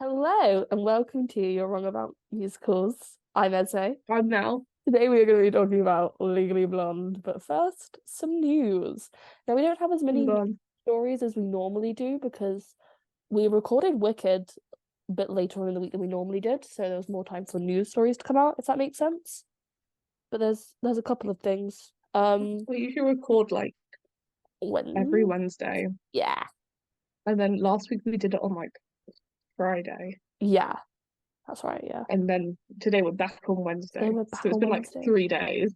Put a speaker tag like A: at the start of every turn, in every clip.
A: Hello and welcome to You're Wrong About Musicals. I'm Esme.
B: I'm now.
A: Today we are going to be talking about Legally Blonde, but first, some news. Now we don't have as
B: I'm
A: many
B: gone.
A: stories as we normally do because we recorded Wicked a bit later on in the week than we normally did, so there was more time for news stories to come out, if that makes sense. But there's a couple of things.
B: We usually record like every
A: When
B: Wednesday,
A: yeah,
B: and then last week we did it on like Friday,
A: yeah, that's right, yeah.
B: and then today we're back on
A: Today
B: Wednesday.
A: we're
B: So
A: back
B: it's
A: on
B: been like
A: Wednesday.
B: 3 days.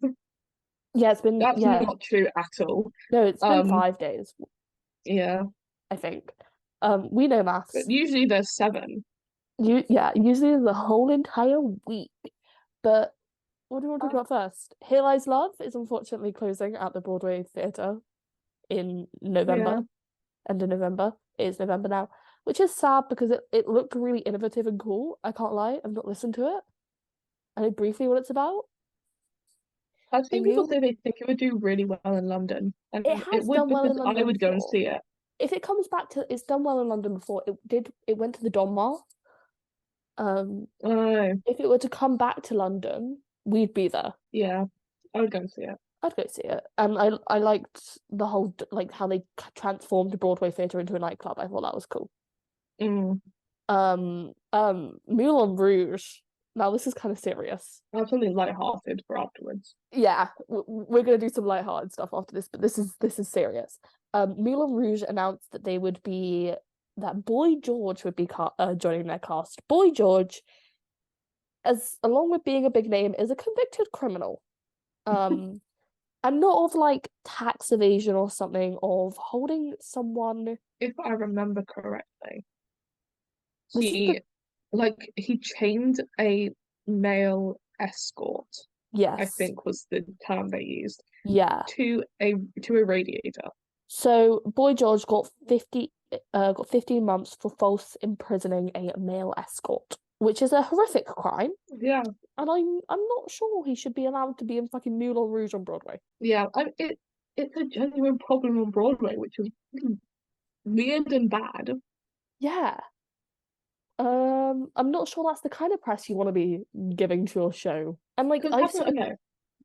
A: Yeah, it's been
B: That's
A: yeah.
B: not true at all.
A: No, it's been
B: Um,
A: 5 days.
B: yeah,
A: I think. We know
B: but
A: maths.
B: usually there's 7.
A: Usually the whole entire week. But what do you want to talk
B: Uh,
A: about first? Here Lies Love is unfortunately closing at the Broadway Theatre in
B: yeah,
A: November. End of November. It is November now, which is sad because it looked really innovative and cool. I can't lie, I've not listened to it. I know briefly what it's about.
B: I've
A: I
B: seen people
A: knew
B: say they think it would do really well in London,
A: it
B: and it
A: has
B: would
A: done well in
B: because I
A: London
B: would go and
A: before.
B: see it.
A: If it comes back to it's done well in London before, it went to the Donmar. Um,
B: Oh,
A: if it were to come back to London, we'd be there.
B: yeah, I would go and see it.
A: I'd go see it. And I liked the whole like how they transformed Broadway theatre into a nightclub. I thought that was cool.
B: Mm.
A: Moulin Rouge. Now this is kind of serious.
B: I have something light-hearted for afterwards.
A: Yeah, we're gonna do some lighthearted stuff after this, but this is serious. Moulin Rouge announced that they would be that Boy George would be joining their cast. Boy George, as along with being a big name, is a convicted criminal. Um, and not of like tax evasion or something, of holding someone.
B: If I remember correctly.
A: This is the
B: He chained a male escort, I
A: yes,
B: think was the term they used,
A: yeah.
B: to a radiator.
A: So Boy George got 15 months for false imprisoning a male escort, which is a horrific crime,
B: Yeah,
A: and I'm not sure he should be allowed to be in fucking Moulin Rouge on Broadway.
B: yeah. It's a genuine problem on Broadway, which is weird and bad.
A: Yeah. I'm not sure that's the kind of press you want to be giving to your show. And like
B: Because
A: I've
B: happened
A: seen
B: okay.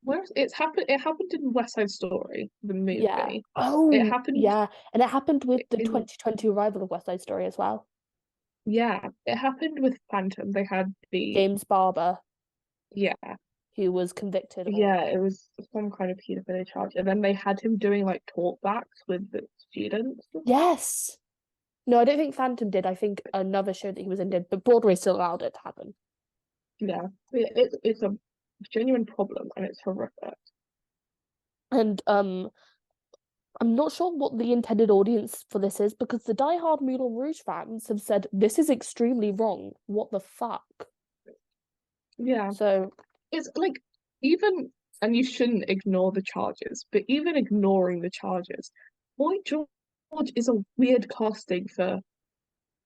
B: Where's it's happened it happened in West Side Story, the
A: yeah.
B: movie. It
A: Oh,
B: happened
A: yeah. And it happened with the
B: in
A: 2020 arrival of West Side Story as well.
B: yeah, it happened with Phantom. They had the
A: James Barber,
B: yeah,
A: who was convicted of.
B: yeah, it was some kind of paedophily charge. And then they had him doing like talkbacks with the students.
A: Yes. No, I don't think Phantom did. I think another show that he was in did, but Broadway still allowed it to happen.
B: Yeah, it's a genuine problem and it's horrific.
A: And I'm not sure what the intended audience for this is because the die-hard Moulin Rouge fans have said this is extremely wrong. What the fuck?
B: Yeah,
A: So
B: it's like even and you shouldn't ignore the charges, but even ignoring the charges, Boy George is a weird casting for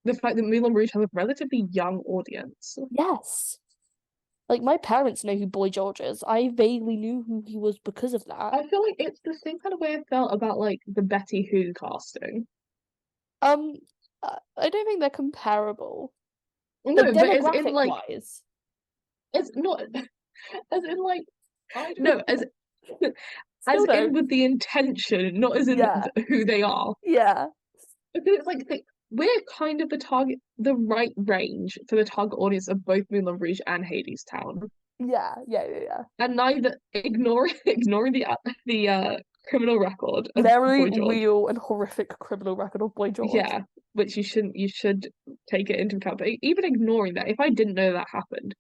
B: the fact that Moulin Rouge has a relatively young audience.
A: yes. Like my parents know who Boy George is. I vaguely knew who he was because of that.
B: I feel like it's the same kind of way I felt about like the Betty Who casting.
A: Um, I don't think they're comparable. Like
B: No, but as in
A: demographic
B: like
A: wise.
B: it's not as in like
A: I
B: no
A: don't
B: as
A: still
B: in
A: don't.
B: with the intention, not as in
A: Yeah.
B: who they are.
A: Yeah.
B: Because it's like we're kind of the right range for the target audience of both Moulin Rouge and Hadestown,
A: Yeah. Yeah. Yeah. Yeah.
B: and neither ignoring the criminal record of
A: Very
B: Boy George,
A: real and horrific criminal record of Boy George.
B: yeah, which you should take it into account. But even ignoring that, if I didn't know that happened,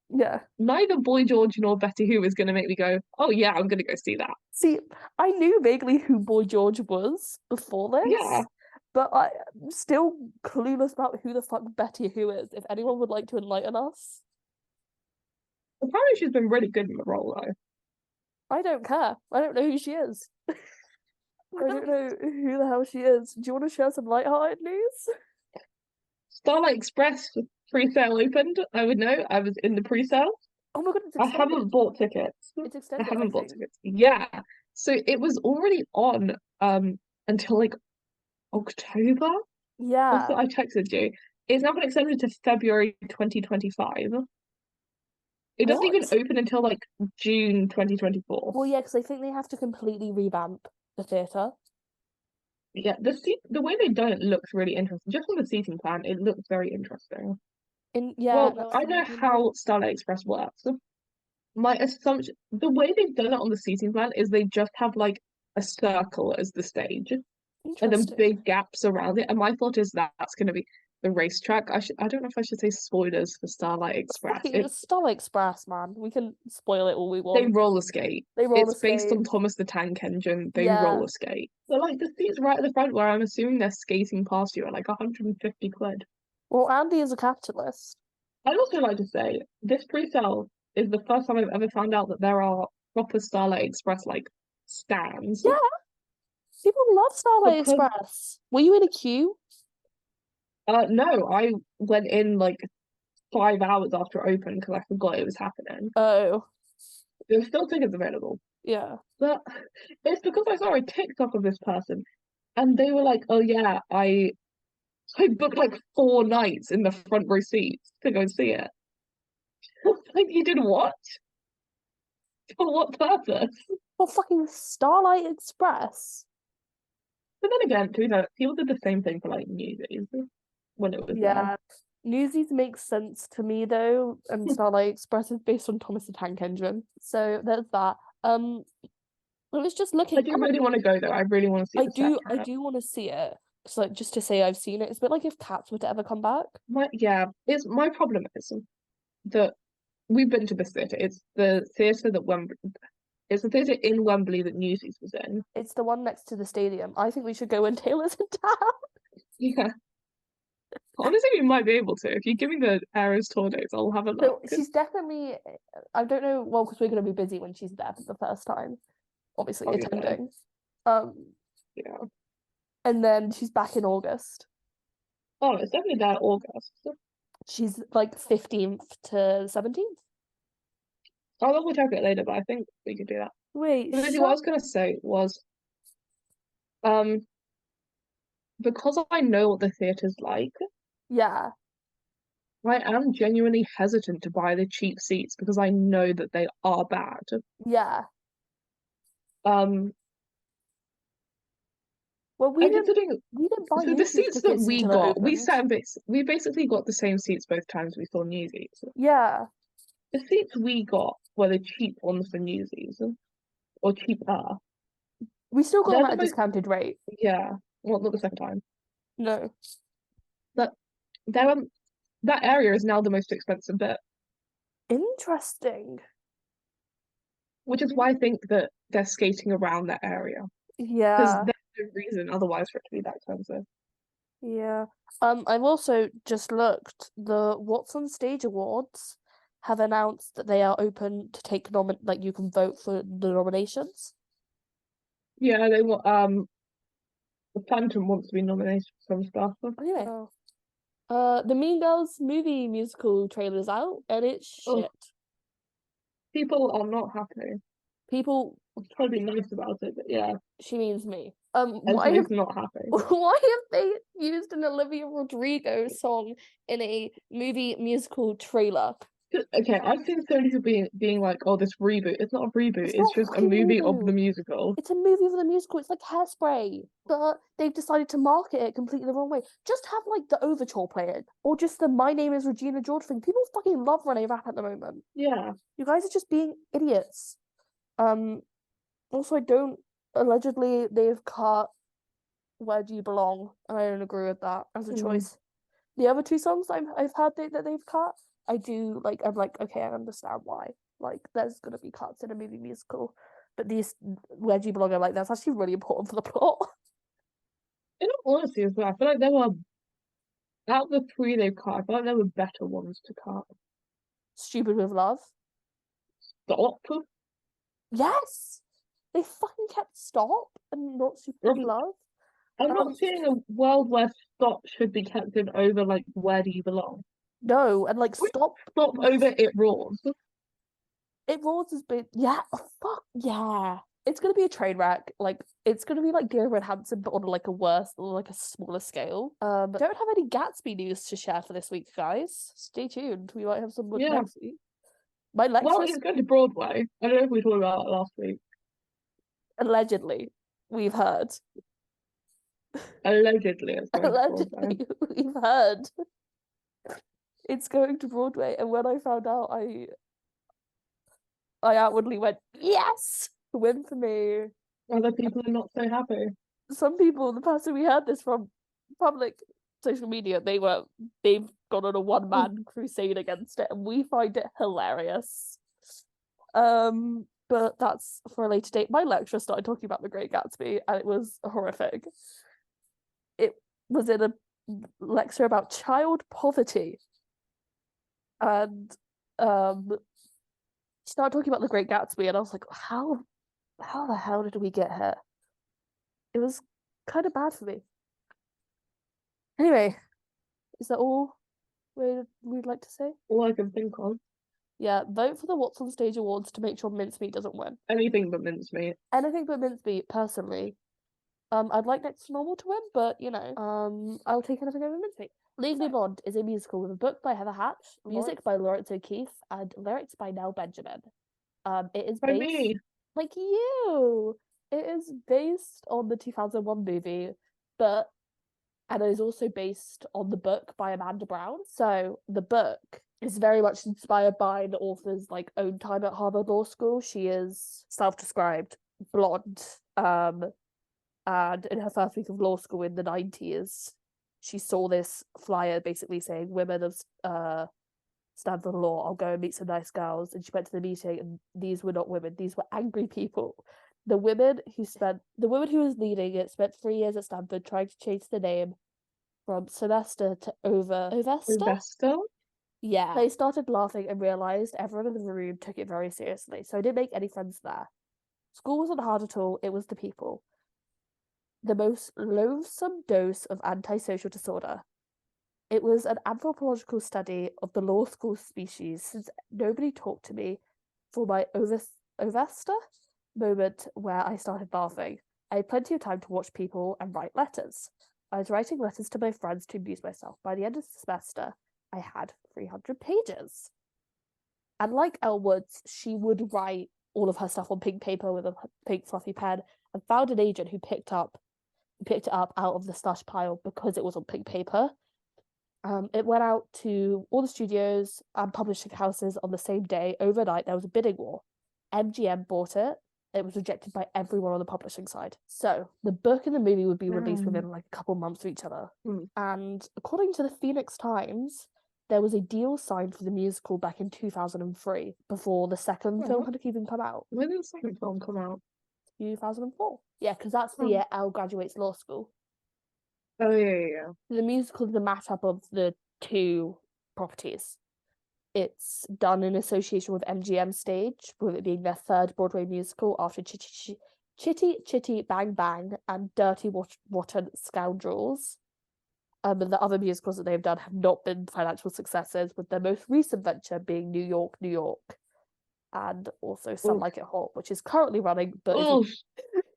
A: Yeah.
B: neither Boy George nor Betty Who is going to make me go, oh yeah, I'm going to go see that.
A: See, I knew vaguely who Boy George was before
B: Yeah,
A: this, but I'm still clueless about who the fuck Betty Who is. If anyone would like to enlighten us,
B: apparently she's been really good in the role though.
A: I don't care. I don't know who she is. I don't know who the hell she is. Do you want to share some lighthearted news?
B: Starlight Express pre-sale opened. I would know. I was in the pre-sale.
A: Oh my god, it's
B: I
A: extended.
B: haven't bought tickets.
A: It's
B: I
A: extended, I
B: haven't bought
A: think.
B: tickets. Yeah. So it was already on until like October.
A: Yeah.
B: I texted you. It's now been extended to February 2025. It doesn't even
A: What?
B: open until like June 2024.
A: Well, yeah, because I think they have to completely revamp the theatre.
B: Yeah, the way they've done it looks really interesting. Just on the seating plan, it looks very interesting.
A: Yeah,
B: Well, I know how Starlight Express works. My assumption, the way they've done it on the seating plan is they just have like a circle as the stage and then
A: interesting.
B: big gaps around it. And my thought is that's going to be the racetrack. I don't know if I should say spoilers for Starlight Express.
A: Fucking it's Starlight Express, man. We can spoil it all we
B: They
A: want.
B: roller skate.
A: They roller
B: It's based
A: skate.
B: on Thomas the Tank Engine. They
A: Yeah.
B: roller skate. But like the seats right at the front where I'm assuming they're skating past you are like 150 quid.
A: Well, Andy is a capitalist.
B: I'd also like to say this pre-sale is the first time I've ever found out that there are proper Starlight Express like stands.
A: Yeah, people love Starlight
B: Because
A: Express. Were you in a queue?
B: no, I went in like 5 hours after it opened because I forgot it was happening.
A: Oh,
B: There were still tickets available.
A: yeah.
B: But it's because I saw a TikTok of this person and they were like, oh yeah, I booked like 4 nights in the front row seats to go and see it. Like you did what? For what purpose?
A: For fucking Starlight Express.
B: But then again, to be fair, people did the same thing for like Newsies when it was there.
A: Yeah. Newsies makes sense to me though, and Starlight Express is based on Thomas the Tank Engine. So there's that. I was just looking.
B: I do really want to go though. I really want to see
A: I
B: the
A: do
B: set.
A: want to see it. So like just to say I've seen it. It's a bit like if Cats were to ever come back.
B: It's my problem is that we've been to this theatre. It's the theatre that Wembley. It's the theatre in Wembley that Newsies was in.
A: It's the one next to the stadium. I think we should go when Taylor's in town.
B: Yeah. Honestly, we might be able to. If you give me the Eras tour dates, I'll have a
A: So
B: look.
A: she's definitely, I don't know, well, because we're going to be busy when she's there for the first time, obviously
B: Oh, yeah.
A: attending.
B: Yeah.
A: And then she's back in August.
B: Oh, it's definitely there August.
A: She's like 15th to 17th.
B: I'll double check it later, but I think we could do that.
A: Wait,
B: What I was gonna say was, um, because I know what the theatre's like,
A: yeah,
B: I am genuinely hesitant to buy the cheap seats because I know that they are bad.
A: yeah.
B: Um,
A: Well,
B: and considering
A: we didn't buy
B: so the
A: Newsies
B: seats that
A: tickets
B: we
A: until it
B: got,
A: opened.
B: we basically got the same seats both times we saw Newsies.
A: Yeah,
B: The seats we got were the cheap ones for Newsies, or cheaper.
A: we still got
B: They're
A: them
B: the
A: at a
B: most,
A: discounted rate.
B: yeah. Well, not the second time,
A: No.
B: but they're that area is now the most expensive bit,
A: Interesting.
B: which is why I think that they're skating around that area because
A: Yeah,
B: there's no reason otherwise for it to be that expensive.
A: yeah. I've also just looked. The What's on Stage Awards have announced that they are open to take like you can vote for the nominations.
B: Yeah, they want the Phantom wants to be nominated for some stuff.
A: Anyway. Oh. The Mean Girls movie musical trailer's out and it's
B: Oh,
A: shit.
B: people are not happy.
A: People,
B: I'm trying to be nice about it, but yeah,
A: she means me.
B: everyone is not happy.
A: Why have they used an Olivia Rodrigo song in a movie musical trailer?
B: Okay, I've seen so many people being like, "Oh, this reboot." It's not a reboot.
A: It's
B: It's
A: not
B: just a
A: fucking
B: movie of the
A: reboot.
B: musical.
A: It's a movie of the musical. It's like Hairspray, but they've decided to market it completely the wrong way. Just have like the overture playing, or just the "My Name Is Regina George" thing. People fucking love Renee Rapp at the moment.
B: Yeah.
A: You guys are just being idiots. Also, I don't. Allegedly, they've cut "Where Do You Belong," and I don't agree with that as a choice. The other two songs I've heard that they've cut, I do like. I'm like, okay, I understand why. Like, there's gonna be cuts in a movie musical, but these "Where Do You Belong," I'm like, that's actually really important for the plot.
B: In all honesty, as well, I feel like there were out of the three they've cut, I feel like there were better ones to cut.
A: Stupid with Love.
B: Stop.
A: Yes, they fucking kept Stop and not Stupid with Love.
B: I'm not seeing a world where Stop should be kept in over like Where Do You Belong?
A: No, and like Stop
B: Stop over It Roars.
A: It Roars has been, yeah, oh, fuck yeah. it's gonna be a train wreck. Like it's gonna be like Dear Evan Hansen, but on like a worse, like a smaller scale. Don't have any Gatsby news to share for this week, guys. Stay tuned. We might have some
B: Yeah.
A: next week. My
B: Well,
A: lecturers
B: it's going to Broadway. I don't know if we talked about it last week.
A: allegedly, we've heard.
B: Allegedly, it's going to Broadway.
A: Allegedly, we've heard it's going to Broadway. And when I found out, I outwardly went, yes, win for me.
B: Other people are not so happy.
A: Some people, the person we heard this from, public social media, they've gone on a one-man crusade against it, and we find it hilarious. But that's for a later date. My lecturer started talking about The Great Gatsby, and it was horrific. It was in a lecture about child poverty, and she started talking about The Great Gatsby, and I was like, how the hell did we get here? It was kind of bad for me. Anyway, is that all we'd like to say?
B: All I can think of.
A: Yeah, vote for the What's on Stage Awards to make sure Mincemeat doesn't win.
B: Anything but mincemeat.
A: Anything but Mincemeat, personally. I'd like Next to Normal to win, but I'll take anything over Mincemeat. Legally Blonde is a musical with a book by Heather Hatch, music by Lawrence O'Keefe, and lyrics by Nell Benjamin. It is
B: By
A: based
B: me.
A: like you. It is based on the 2001 movie, and it is also based on the book by Amanda Brown. So the book is very much inspired by the author's like own time at Harvard Law School. She is self-described blonde. And in her first week of law school in the 90s, she saw this flyer basically saying women of Stanford Law, I'll go and meet some nice girls. And she went to the meeting, and these were not women, these were angry people. The woman who was leading it spent 3 years at Stanford trying to change the name from Semester to Ovesta.
B: Ovesta?
A: Yeah. They started laughing and realized everyone in the room took it very seriously. So I didn't make any friends there. School wasn't hard at all, it was the people. The most loathsome dose of antisocial disorder. It was an anthropological study of the law school species, since nobody talked to me for my Ovesta moment where I started laughing. I had plenty of time to watch people and write letters. I was writing letters to my friends to amuse myself. By the end of the semester, I had 300 pages. And like Elle Woods, she would write all of her stuff on pink paper with a pink fluffy pen, and found an agent who picked it up out of the slush pile because it was on pink paper. It went out to all the studios and publishing houses on the same day. Overnight, there was a bidding war. MGM bought it. It was rejected by everyone on the publishing side. So the book and the movie would be released within like a couple months of each other. And according to the Phoenix Times, there was a deal signed for the musical back in 2003 before the second film had even come out.
B: When did the second film come out?
A: 2004. Yeah, because that's the year Elle graduates law school.
B: Oh, yeah.
A: The musical is the mashup of the two properties. It's done in association with MGM Stage, with it being their third Broadway musical after Chitty Chitty Bang Bang and Dirty Rotten Scoundrels. And the other musicals that they've done have not been financial successes, with their most recent venture being New York, New York, and also Some Like It Hot, which is currently running, but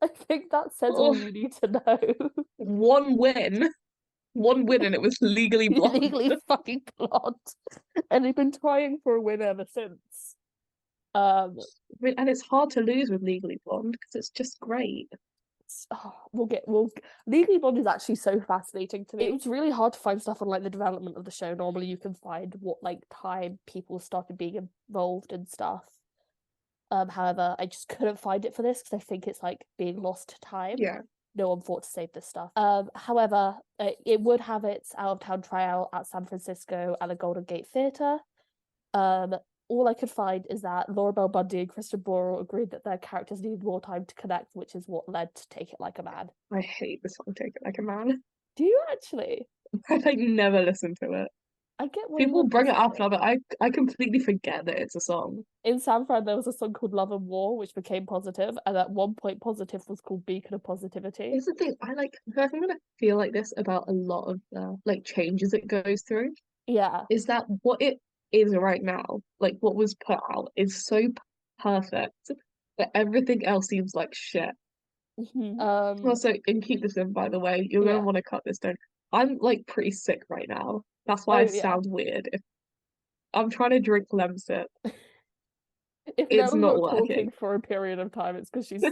A: I think that says all you need to know.
B: One win, and it was Legally Blonde.
A: Legally fucking blonde, and they've been trying for a win ever since.
B: And it's hard to lose with Legally Blonde because it's just great.
A: Legally Blonde is actually so fascinating to me. It was really hard to find stuff on like the development of the show. Normally you can find what like time people started being involved and stuff. However, I just couldn't find it for this because I think it's like being lost to time.
B: Yeah.
A: No one thought to save this stuff. However, it would have its out of town tryout at San Francisco at the Golden Gate Theatre. All I could find is that Laura Bell Bundy and Kristen Borle agreed that their characters needed more time to connect, which is what led to Take It Like a Man.
B: I hate the song Take It Like a Man.
A: Do you actually?
B: I like never listen to it.
A: I get
B: people bring it up, but I completely forget that it's a song.
A: In San Fran, there was a song called Love and War, which became Positive, and at one point, Positive was called Beacon of Positivity.
B: Here's the thing, I'm gonna feel like this about a lot of like changes it goes through.
A: Yeah.
B: Is that what it is right now? Like what was put out is so perfect but everything else seems like shit. Also, and keep this in, by the way, you're gonna
A: Yeah.
B: want to cut this down. I'm like pretty sick right now. That's why
A: Oh
B: I
A: yeah.
B: sound weird. If I'm trying to drink Lemsip,
A: If
B: it's
A: Nella's
B: not
A: not talking
B: working.
A: for a period of time, it's because she's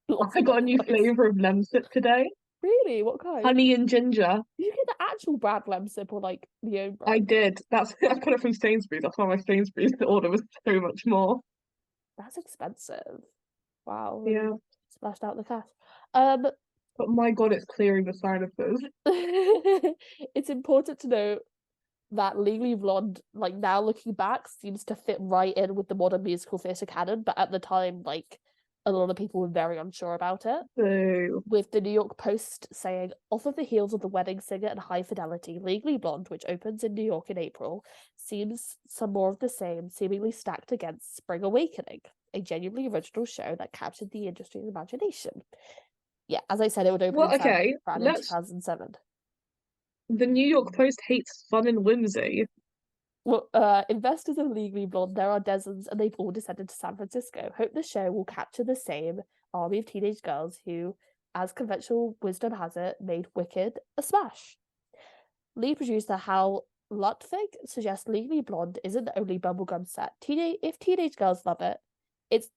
A: lost
B: I
A: her
B: got a new
A: voice.
B: flavor of Lemsip today.
A: Really? What kind?
B: Honey and ginger.
A: Did you get the actual brand Lemsip or like the own
B: I
A: brand?
B: did. That's I got it from Sainsbury's. That's why my Sainsbury's order was so much more.
A: That's expensive. Wow, really
B: Yeah.
A: splashed out the cash. Um,
B: But my God, it's clearing the sinuses.
A: it's important to note that Legally Blonde, like now looking back, seems to fit right in with the modern musical theatre canon, but at the time, like a lot of people were very unsure about it.
B: So
A: With the New York Post saying, off of the heels of The Wedding Singer and High Fidelity, Legally Blonde, which opens in New York in April, seems some more of the same, seemingly stacked against Spring Awakening, a genuinely original show that captured the industry's imagination. Yeah, as I said, it would open
B: well,
A: in San
B: okay,
A: Fran in
B: let's
A: 2007.
B: the New York Post hates fun and whimsy.
A: Well, investors of Legally Blonde, there are dozens, and they've all descended to San Francisco. Hope the show will capture the same army of teenage girls who, as conventional wisdom has it, made Wicked a smash. Lead producer Hal Lutwig suggests Legally Blonde isn't the only bubblegum set. If teenage girls love it,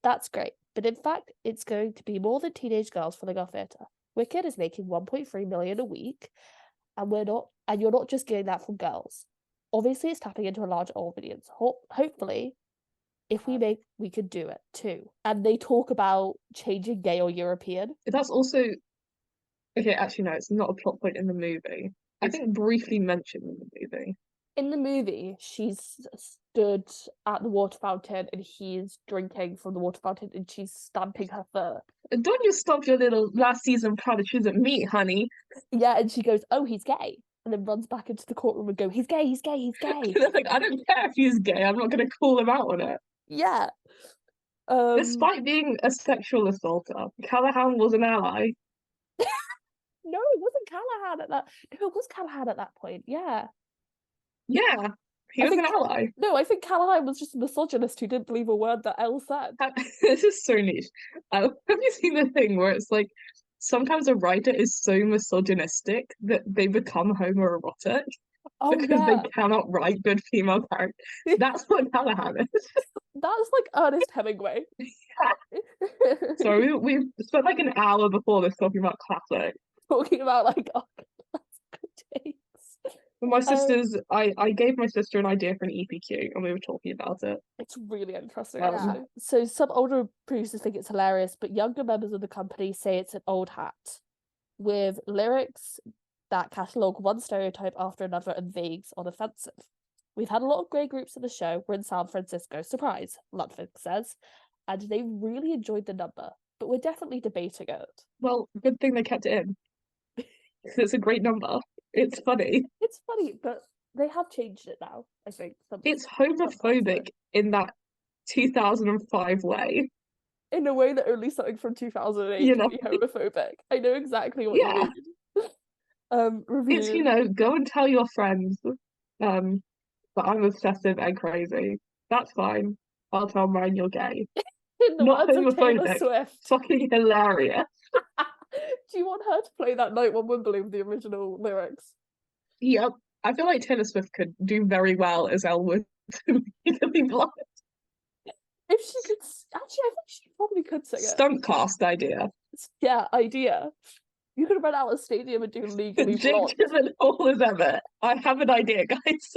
A: that's great. But in fact, it's going to be more than teenage girls filling our theatre. Wicked is making 1.3 million a week, and you're not just getting that from girls. Obviously, it's tapping into a larger audience. Hopefully, if we could do it too. And they talk about changing gay or European.
B: That's also okay, actually no, it's not a plot point in the movie. I think briefly mentioned in the movie.
A: In the movie, she's stood at the water fountain and he's drinking from the water fountain and she's stamping her fur.
B: Don't you stop your little last season platitudes at me, honey.
A: Yeah, and she goes, "Oh, he's gay," and then runs back into the courtroom and go, "He's gay, he's gay, he's gay."
B: Like, I don't care if he's gay, I'm not gonna call him out on it.
A: Yeah. Um,
B: Despite being a sexual assaulter, Callahan was an ally.
A: no, it wasn't Callahan at that. No, it was Callahan at that point. Yeah.
B: Yeah, he
A: I
B: was an
A: think
B: ally.
A: no, I think Callahan was just a misogynist who didn't believe a word that Elle said.
B: This is so niche. Have you seen the thing where it's like sometimes a writer is so misogynistic that they become homoerotic
A: Oh
B: because they
A: yeah.
B: cannot write good female characters? That's what Callahan is.
A: That's like Ernest Hemingway.
B: So we've spent like an hour before this talking about classic.
A: Talking about like classical takes.
B: My sisters, I gave my sister an idea for an EPQ and we were talking about it.
A: It's really interesting,
B: Um,
A: actually. So some older producers think it's hilarious, but younger members of the company say it's an old hat with lyrics that catalogue one stereotype after another and vagues on offensive. We've had a lot of grey groups in the show. We're in San Francisco. Surprise, Ludwig says. And they really enjoyed the number, but we're definitely debating it.
B: well, good thing they kept it in. It's a great number. It's funny.
A: It's funny, but they have changed it now, I think.
B: It's homophobic in that 2005 way.
A: In a way that only something from 2008
B: You
A: can
B: know,
A: be homophobic. I know exactly what you
B: yeah.
A: mean.
B: It's,
A: Review.
B: go and tell your friends that I'm obsessive and crazy. That's fine. I'll tell mine you're gay.
A: In the
B: Not
A: words of Taylor
B: homophobic.
A: Swift.
B: Fucking hilarious.
A: Do you want her to play that night on Wimbledon with the original lyrics?
B: Yep. I feel like Taylor Swift could do very well as Elwood Legally Blonde.
A: If she could, actually, I think she probably could sing it.
B: Stunt cast idea.
A: Yeah, idea. You could rent out a stadium and do Legally
B: Jake
A: Blonde.
B: Gyllenhaal as ever. I have an idea, guys.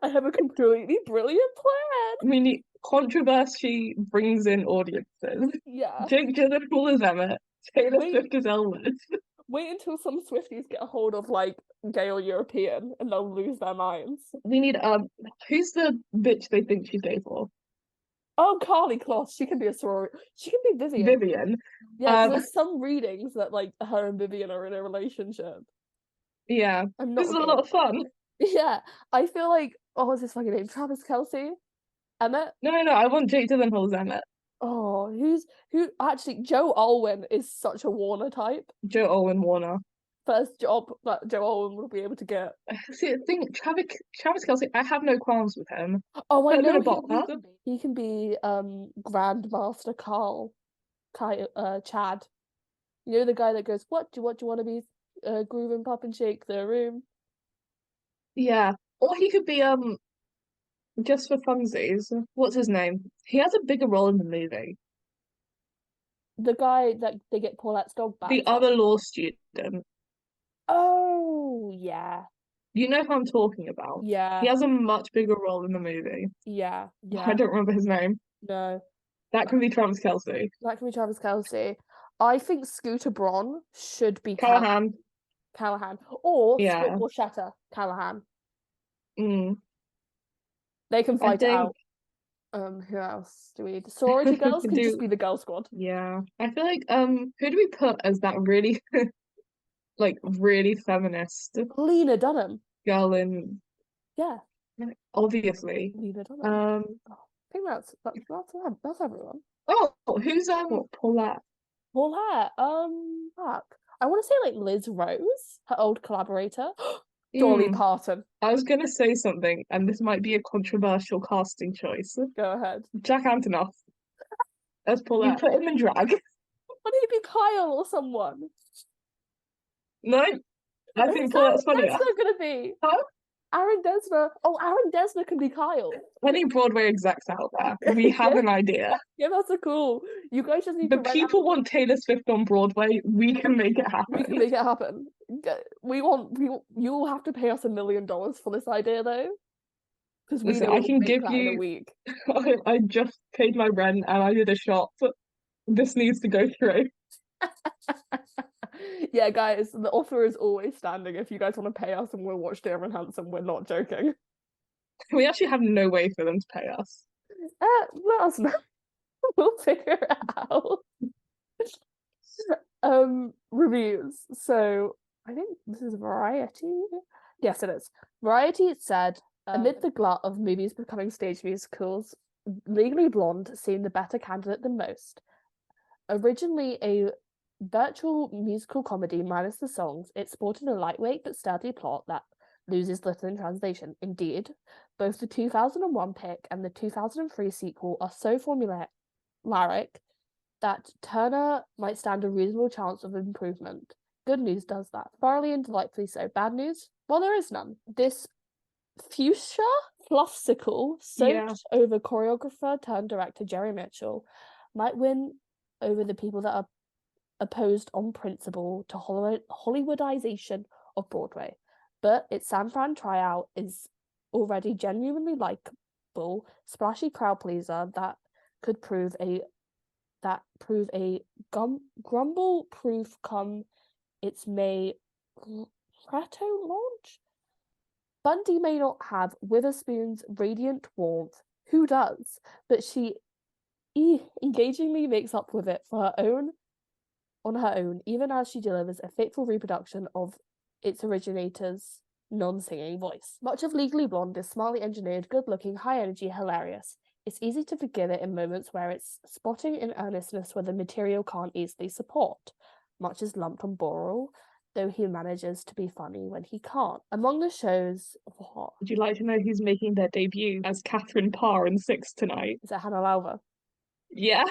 A: I have a completely brilliant plan.
B: I mean, controversy brings in audiences.
A: Yeah.
B: Jake Gyllenhaal as Emmett, Taylor Swift as Elwood.
A: Wait until some Swifties get a hold of like gay or European and they'll lose their minds.
B: We need who's the bitch they think she's gay for?
A: Oh, Carly Kloss, she can be a sorority. She can be Vivian.
B: Vivian.
A: Yeah, there's some readings that like her and Vivian are in a relationship.
B: Yeah. This is a lot of fun.
A: Yeah, I feel like what's his fucking name? Travis Kelce? Emmett?
B: No, I want Jake Gyllenhaal as Emmett.
A: Oh, who actually Joe Alwyn is such a Warner type.
B: Joe Alwyn Warner.
A: first job that Joe Alwyn will be able to get.
B: See, the thing, Travis Kelce, I have no qualms with him.
A: Oh, I
B: Put him in
A: know
B: a
A: who he
B: box.
A: can be. He can be Grandmaster Chad. You know the guy that goes, what do you want to be? Groove and pop and shake the room.
B: Yeah. Or he could be just for funsies. What's his name? He has a bigger role in the movie.
A: The guy that they get Paulette's dog back
B: The
A: from.
B: other law student.
A: Oh, yeah.
B: You know who I'm talking about. He
A: Yeah.
B: has a much bigger role in the movie.
A: Yeah.
B: I
A: Yeah.
B: don't remember his name.
A: No.
B: That can be Travis Kelce.
A: That can be Travis Kelce. I think Scooter Braun should be
B: Callahan.
A: Callahan. Or Scott
B: Yeah.
A: Borchetta, Callahan.
B: Mm.
A: They can
B: I
A: fight it
B: think
A: out. Who else do we need? Sorority girls
B: we
A: can just
B: do.
A: be the girl squad.
B: Yeah. I feel like who do we put as that really like really feminist
A: Lena Dunham.
B: girl in
A: Yeah,
B: obviously.
A: Lena Dunham.
B: Um
A: I think that's everyone.
B: oh who's
A: What?
B: Paulette?
A: Paul fuck. I want to say like Liz Rose, her old collaborator. Dolly
B: Mm,
A: Parton.
B: I was gonna say something, and this might be a controversial casting choice.
A: Go ahead.
B: Jack Antonoff as Paulette. You put him in drag.
A: Why don't you be Kyle or someone?
B: No, I think Paulette's funnier.
A: That's not gonna be.
B: Huh?
A: Aaron Desner. Oh, Aaron Desner can be Kyle.
B: Any Broadway execs out there, we have
A: Yeah.
B: an idea.
A: Yeah, that's a cool. You guys just need
B: The
A: to write
B: people want Taylor Swift on Broadway. We can make it happen.
A: We can make it happen. You'll have to pay us $1 million for this idea though. Because we
B: Listen,
A: know
B: I
A: we'll
B: can
A: make
B: give
A: that in a
B: you.
A: week.
B: I just paid my rent and I did a shop. This needs to go through.
A: Yeah, guys, the offer is always standing. If you guys want to pay us and we'll watch Dear Evan Hansen, we're not joking.
B: We actually have no way for them to pay us.
A: Let us know. We'll figure it out. Reviews. So I think this is Variety. Yes, it is. Variety said, amid the glut of movies becoming stage musicals, Legally Blonde seemed the better candidate than most. Originally a virtual musical comedy minus the songs, it sported a lightweight but sturdy plot that loses little in translation. Indeed, both the 2001 pick and the 2003 sequel are so formulaic that Turner might stand a reasonable chance of improvement. Good news does that. Thoroughly and delightfully so. Bad news? Well, there is none. This fuchsia fluffsicle soaked over choreographer turned director Jerry Mitchell might win over the people that are opposed on principle to Hollywoodization of Broadway. But its San Fran tryout is already genuinely likable, splashy crowd pleaser that could prove a grumble proof come its May Prato launch. Bundy may not have Witherspoon's radiant warmth, who does? But she engagingly makes up with it for on her own, even as she delivers a faithful reproduction of its originator's non-singing voice. Much of Legally Blonde is smartly engineered, good-looking, high-energy, hilarious. It's easy to forgive it in moments where it's spotting an earnestness where the material can't easily support. Much is lumped on Boral, though he manages to be funny when he can't. Among the shows, what?
B: Would you like to know who's making their debut as Catherine Parr in Six tonight?
A: Is it Hannah Lowther?
B: Yeah.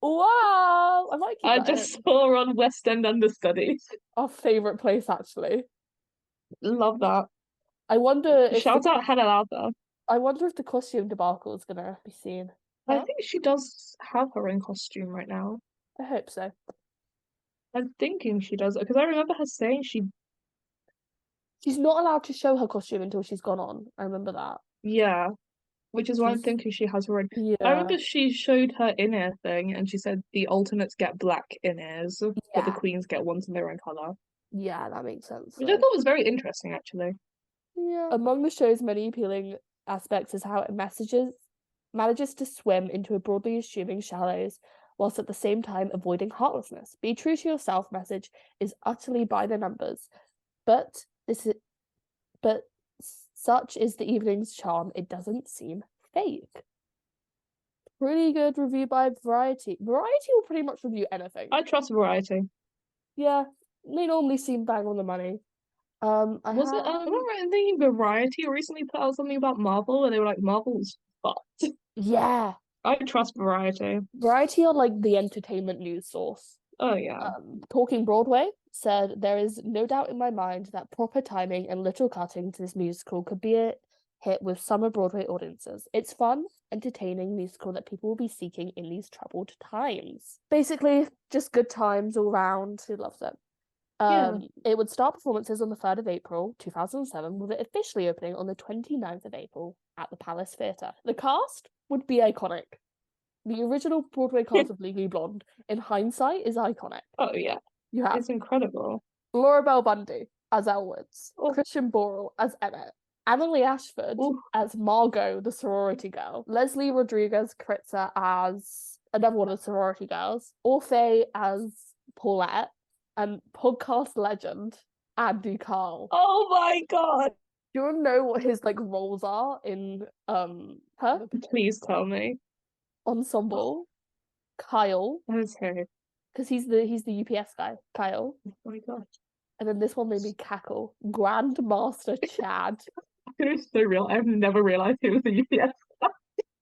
A: Wow! I might keep
B: I
A: that
B: just
A: in.
B: saw her on West End Understudies.
A: Our favourite place, actually.
B: Love that.
A: I wonder if
B: Shout out Hannah Lowther.
A: I wonder if the costume debacle is gonna be seen.
B: I think she does have her own costume right now.
A: I hope so.
B: I'm thinking she does, because I remember her saying
A: She's not allowed to show her costume until she's gone on. I remember that.
B: yeah, which is why I'm thinking she has her own.
A: Yeah.
B: I remember she showed her in-ear thing and she said the alternates get black in-ears, but the queens get ones in their own colour.
A: Yeah, that makes sense.
B: Which I thought was very interesting, actually.
A: Yeah. Among the show's many appealing aspects is how it manages to swim into a broadly assuming shallows, whilst at the same time avoiding heartlessness. Be true to yourself message is utterly by the numbers, but such is the evening's charm, it doesn't seem fake. Pretty good review by Variety. Variety will pretty much review anything.
B: I trust Variety.
A: Yeah, They normally seem bang on the money. I
B: Was it
A: have
B: am I right in thinking Variety recently put out something about Marvel where they were like Marvel's fucked.
A: yeah,
B: I trust Variety.
A: Variety are like the entertainment news source.
B: Oh yeah.
A: Talking Broadway said there is no doubt in my mind that proper timing and little cutting to this musical could be a hit with summer Broadway audiences. It's fun, entertaining musical that people will be seeking in these troubled times. Basically, just good times all round. Who loves it?
B: Yeah.
A: It would start performances on the 3rd of April 2007, with it officially opening on the 29th of April at the Palace Theatre. The cast would be iconic. The original Broadway cast of Legally Blonde, in hindsight, is iconic.
B: Oh yeah.
A: You have
B: It's incredible.
A: Laura Bell Bundy as Elwoods,
B: Oh,
A: Christian Borle as Emmett, Annalie Ashford
B: oh,
A: as Margot, the sorority girl, Leslie Rodriguez Kritzer as another one of the sorority girls, Orfeh as Paulette, and podcast legend Andy Carl.
B: oh my God.
A: Do you want to know what his like roles are in her
B: Please tell me.
A: ensemble? Kyle,
B: Okay.
A: because he's the UPS guy, Kyle.
B: Oh my God.
A: And then this one made me cackle. Grandmaster Chad.
B: It was so real. I've never realized he was a UPS.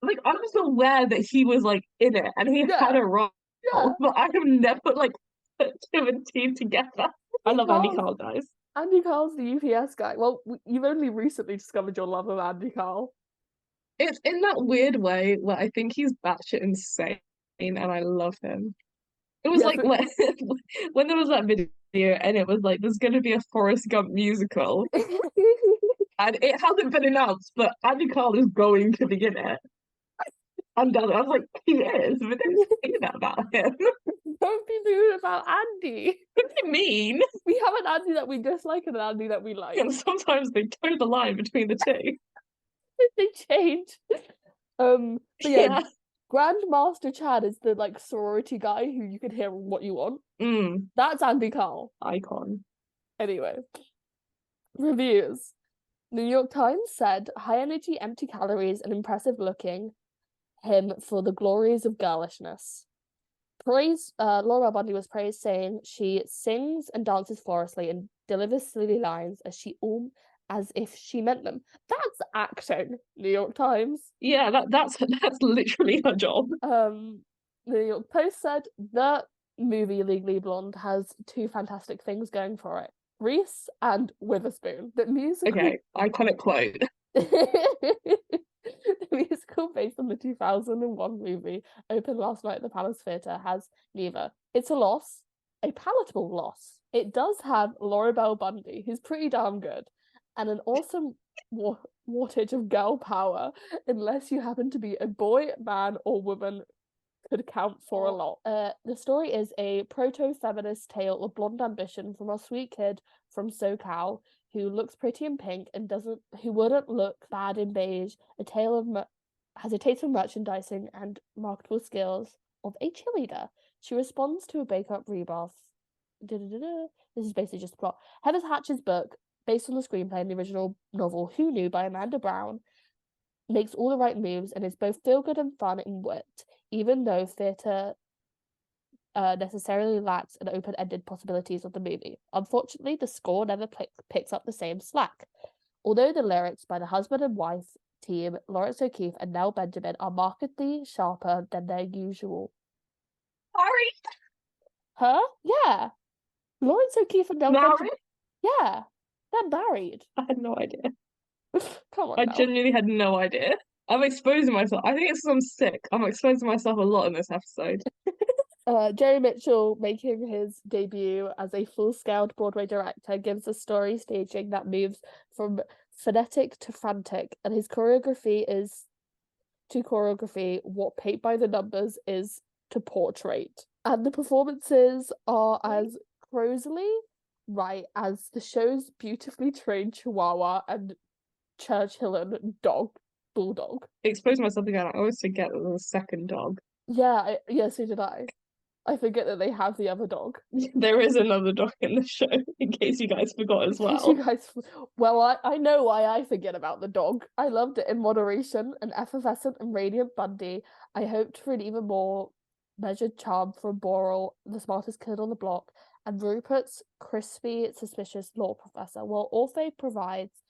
B: Like I was aware that he was like in it and he
A: Yeah,
B: had a role,
A: yeah.
B: but I have never like put two and two together. I love Andy
A: Carl.
B: Carl, guys.
A: Andy Carl's the UPS guy. Well, you've only recently discovered your love of Andy Carl.
B: It's in that weird way where I think he's batshit insane and I love him. It was
A: Yes.
B: like when there was that video and it was like there's gonna be a Forrest Gump musical and it hasn't been announced, but Andy Carl is going to be in it. And I was like, he is, but don't say that about him.
A: Don't be rude about Andy.
B: What do you mean?
A: We have an Andy that we dislike and an Andy that we like.
B: And sometimes they toe the line between the two.
A: They change. But yeah,
B: Yeah.
A: Grandmaster Chad is the like sorority guy who you can hear what you want.
B: Mm,
A: That's Andy Carl.
B: icon.
A: Anyway, reviews. New York Times said high energy, empty calories, and impressive looking him for the glories of girlishness. Praise, Laura Bundy was praised, saying she sings and dances flawlessly and delivers silly lines as if she meant them. That's acting, New York Times.
B: Yeah, that's literally her job.
A: The New York Post said the movie Legally Blonde has two fantastic things going for it. Reese and Witherspoon. The musical
B: Okay, iconic quote.
A: The musical based on the 2001 movie opened last night at the Palace Theatre has neither. It's a loss, a palatable loss. It does have Laura Bell Bundy, who's pretty damn good, and an awesome wattage of girl power, unless you happen to be a boy, man, or woman could count for a lot. The story is a proto-feminist tale of blonde ambition from a sweet kid from SoCal who looks pretty in pink and who wouldn't look bad in beige. Has a taste for merchandising and marketable skills of a cheerleader. She responds to a bake-up rebuff. This is basically just the plot. Heather Hatch's book, based on the screenplay and the original novel Who Knew by Amanda Brown, makes all the right moves and is both feel-good and fun in wit, even though theatre necessarily lacks an open-ended possibilities of the movie. Unfortunately, the score never picks up the same slack. Although the lyrics by the husband and wife team, Lawrence O'Keefe and Nell Benjamin, are markedly sharper than their usual.
B: Sorry.
A: Huh? Yeah. Lawrence O'Keefe and Nell
B: Married?
A: Benjamin. Yeah. They're married.
B: I had no idea.
A: Come on
B: I
A: now.
B: genuinely had no idea. I'm exposing myself. I think it's 'cause I'm sick. I'm exposing myself a lot in this episode.
A: Jerry Mitchell, making his debut as a full-scale Broadway director, gives a story staging that moves from phonetic to frantic, and his choreography is to choreography what Paint by the Numbers is to portrait. And the performances are as prosily right as the show's beautifully trained Chihuahua and Churchillan bulldog.
B: Exposing myself again. I always forget that there's a second dog.
A: Yeah, so did I. I forget that they have the other dog.
B: There is another dog in the show, in case you guys forgot as well.
A: I know why I forget about the dog. I loved it in moderation, an effervescent and radiant Bundy. I hoped for an even more measured charm from Borle, the smartest kid on the block, and Rupert's crispy, suspicious law professor, while Orphe provides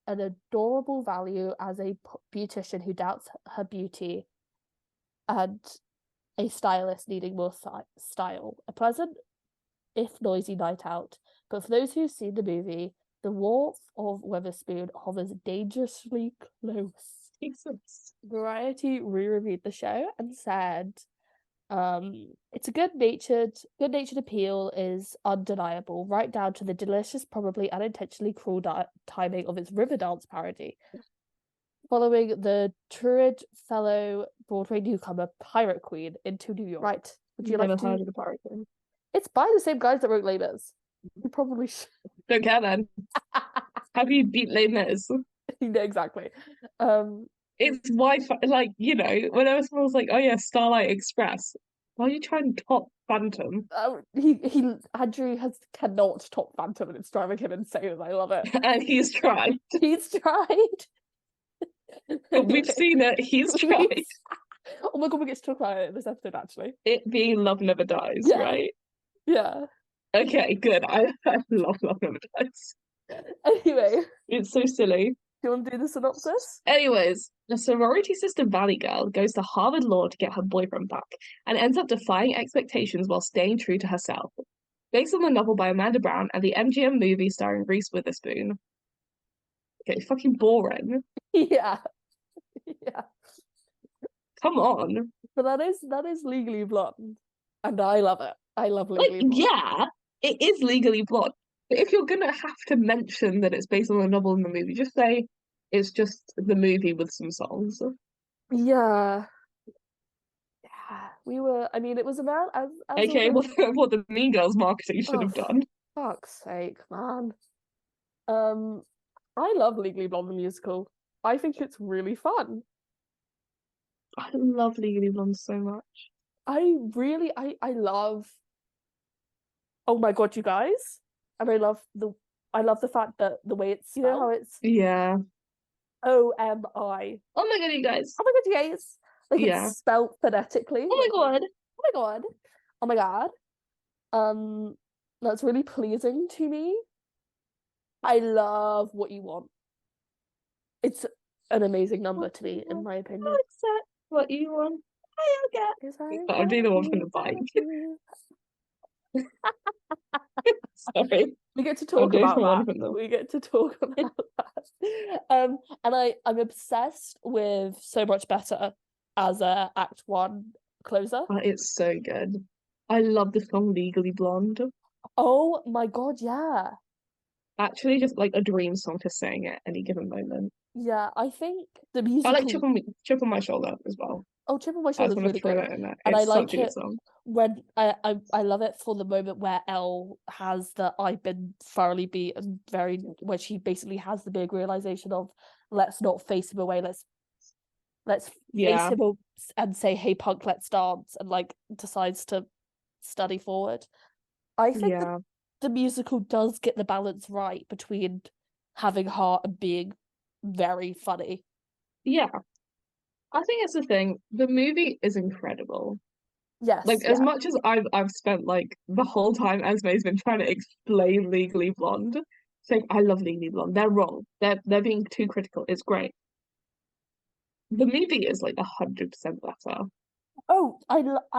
A: an adorable value as a beautician who doubts her beauty and a stylist needing more style. A pleasant, if noisy, night out. But for those who've seen the movie, the warmth of Witherspoon hovers dangerously close.
B: Jesus.
A: Variety re-reviewed the show and said, it's a good-natured appeal is undeniable, right down to the delicious, probably unintentionally cruel timing of its Riverdance parody. Following the Trurid fellow Broadway newcomer Pirate Queen into New York. Right. Would you
B: Never
A: like to?
B: heard of the Pirate Queen.
A: It's by the same guys that wrote Les Mis. You probably should.
B: Don't care then. How do you beat Les Mis?
A: Yeah, exactly.
B: It's Wi-Fi, like, you know, whenever someone was like, oh yeah, Starlight Express, why are you trying to top Phantom?
A: Andrew cannot top Phantom and it's driving him insane and I love it.
B: And he's tried.
A: He's tried.
B: We've seen it, he's tried.
A: Oh my god, we get to talk about it in this episode actually.
B: It being Love Never Dies,
A: Yeah.
B: right?
A: Yeah.
B: Okay, good. I love Love Never Dies.
A: Anyway.
B: It's so silly.
A: Do you want to do the synopsis?
B: Anyways, the sorority sister Valley Girl goes to Harvard Law to get her boyfriend back and ends up defying expectations while staying true to herself. Based on the novel by Amanda Brown and the MGM movie starring Reese Witherspoon. Okay, fucking boring.
A: Yeah. Yeah.
B: Come on.
A: But that is Legally Blonde. And I love it. I love Legally Blonde.
B: Yeah, it is Legally Blonde. But if you're gonna have to mention that it's based on a novel in the movie, just say it's just the movie with some songs.
A: Yeah. Yeah. I mean, it was about as
B: Okay, what the Mean Girls marketing should have done.
A: Fuck's sake, man. I love Legally Blonde the musical. I think it's really fun.
B: I love Legally Blonde so much.
A: I love. Oh my god, you guys! And I love the fact that the way it's, you know how it's
B: yeah.
A: OMI.
B: Oh my god, you guys!
A: Oh my god, you guys! Like it's spelt phonetically.
B: Oh my god!
A: Oh my god! Oh my god! That's really pleasing to me. I love What You Want. It's an amazing number to me, in my opinion.
B: Accept what you want. I'll get. I'm doing the one from the bike. Sorry.
A: We get to talk about that. We get to talk about that. And I'm obsessed with So Much Better as a Act 1 closer.
B: It's so good. I love the song Legally Blonde.
A: Oh my god, yeah.
B: Actually, just like a dream song to sing at any given moment.
A: Yeah, I think the musical.
B: I like Chip on My Shoulder as well.
A: Oh, Chip on My Shoulder is really great.
B: And
A: I like it when I love it for the moment where Elle has the I've been thoroughly beaten where she basically has the big realization of let's not face him away, let's face him and say, hey punk, let's dance, and like decides to study forward. I think the musical does get the balance right between having heart and being very funny. Yeah.
B: I think it's the thing. The movie is incredible.
A: Yes.
B: Like as much as I've spent like the whole time Esme's been trying to explain Legally Blonde, saying I love Legally Blonde. They're wrong. They're being too critical. It's great. The movie is like 100% better. Oh,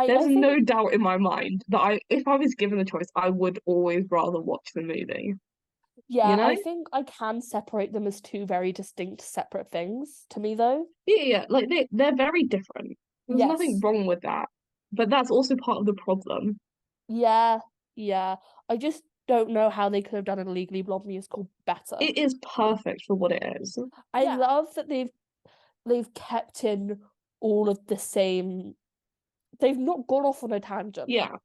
B: There's no doubt in my mind that if I was given the choice, I would always rather watch the movie.
A: Yeah, you know? I think I can separate them as two very distinct, separate things to me, though.
B: Yeah, like they're very different. There's nothing wrong with that, but that's also part of the problem. Yeah. I just don't know how they could have done a Legally Blonde musical better. It is perfect for what it is. I love that they've kept in all of the same. They've not gone off on a tangent. Yeah.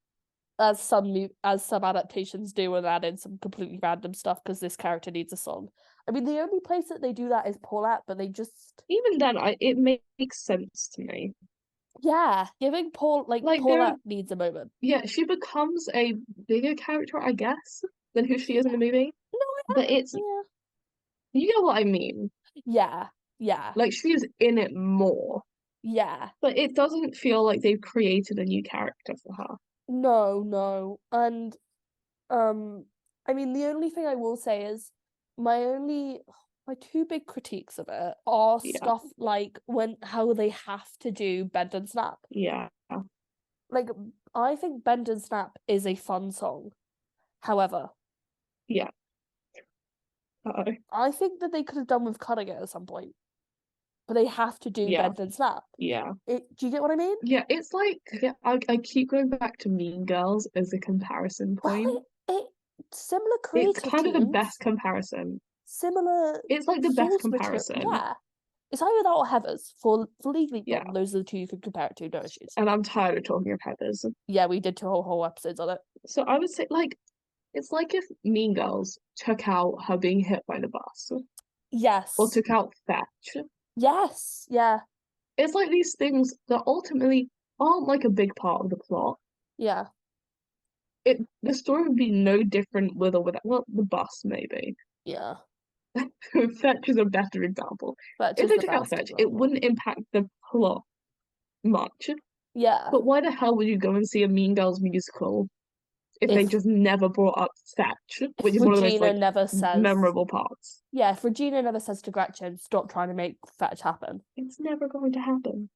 B: As some adaptations do and add in some completely random stuff because this character needs a song. I mean, the only place that they do that is Paulette, but they just... Even then, it makes sense to me. Yeah, giving Paulette needs a moment. Yeah, she becomes a bigger character, I guess, than who she is in the movie. No, but it's... Yeah. You know what I mean? Yeah. Like, she's in it more. Yeah. But it doesn't feel like they've created a new character for her. No, and
A: I mean, the only thing I will say is my two big critiques of it are
B: Yeah,
A: stuff like how they have to do Bend and Snap.
B: yeah,
A: Like, I think Bend and Snap is a fun song. However,
B: yeah.
A: I think that they could have done with cutting it at some point, but they have to do
B: Yeah,
A: Bend and Snap.
B: yeah.
A: Do you get what I mean?
B: Yeah, it's like yeah, I keep going back to Mean Girls as a comparison point.
A: Well, it similar
B: It's
A: creative
B: kind of the best
A: teams,
B: comparison.
A: similar
B: It's like the best
A: source material.
B: comparison.
A: Yeah, it's either that or Heathers for Legally
B: Yeah.
A: Blonde. Those are the two you can compare it to. No issues.
B: And I'm tired of talking of Heathers.
A: Yeah, we did two whole episodes on it.
B: So I would say like it's like if Mean Girls took out her being hit by the bus or
A: Yes,
B: took out Fetch.
A: yes, yeah,
B: It's like these things that ultimately aren't like a big part of the plot.
A: yeah,
B: The story would be no different with or without the bus maybe.
A: yeah.
B: Fetch is a better example.
A: But
B: If
A: just
B: they
A: the
B: took out
A: best
B: Fetch, it
A: example.
B: wouldn't impact the plot much.
A: Yeah,
B: But why the hell would you go and see a Mean Girls musical if they
A: if
B: just never brought up Fetch, which
A: if
B: is one of the most
A: Regina
B: like
A: never says,
B: memorable parts?
A: yeah, if Regina never says to Gretchen, stop trying to make fetch happen.
B: It's never going to happen.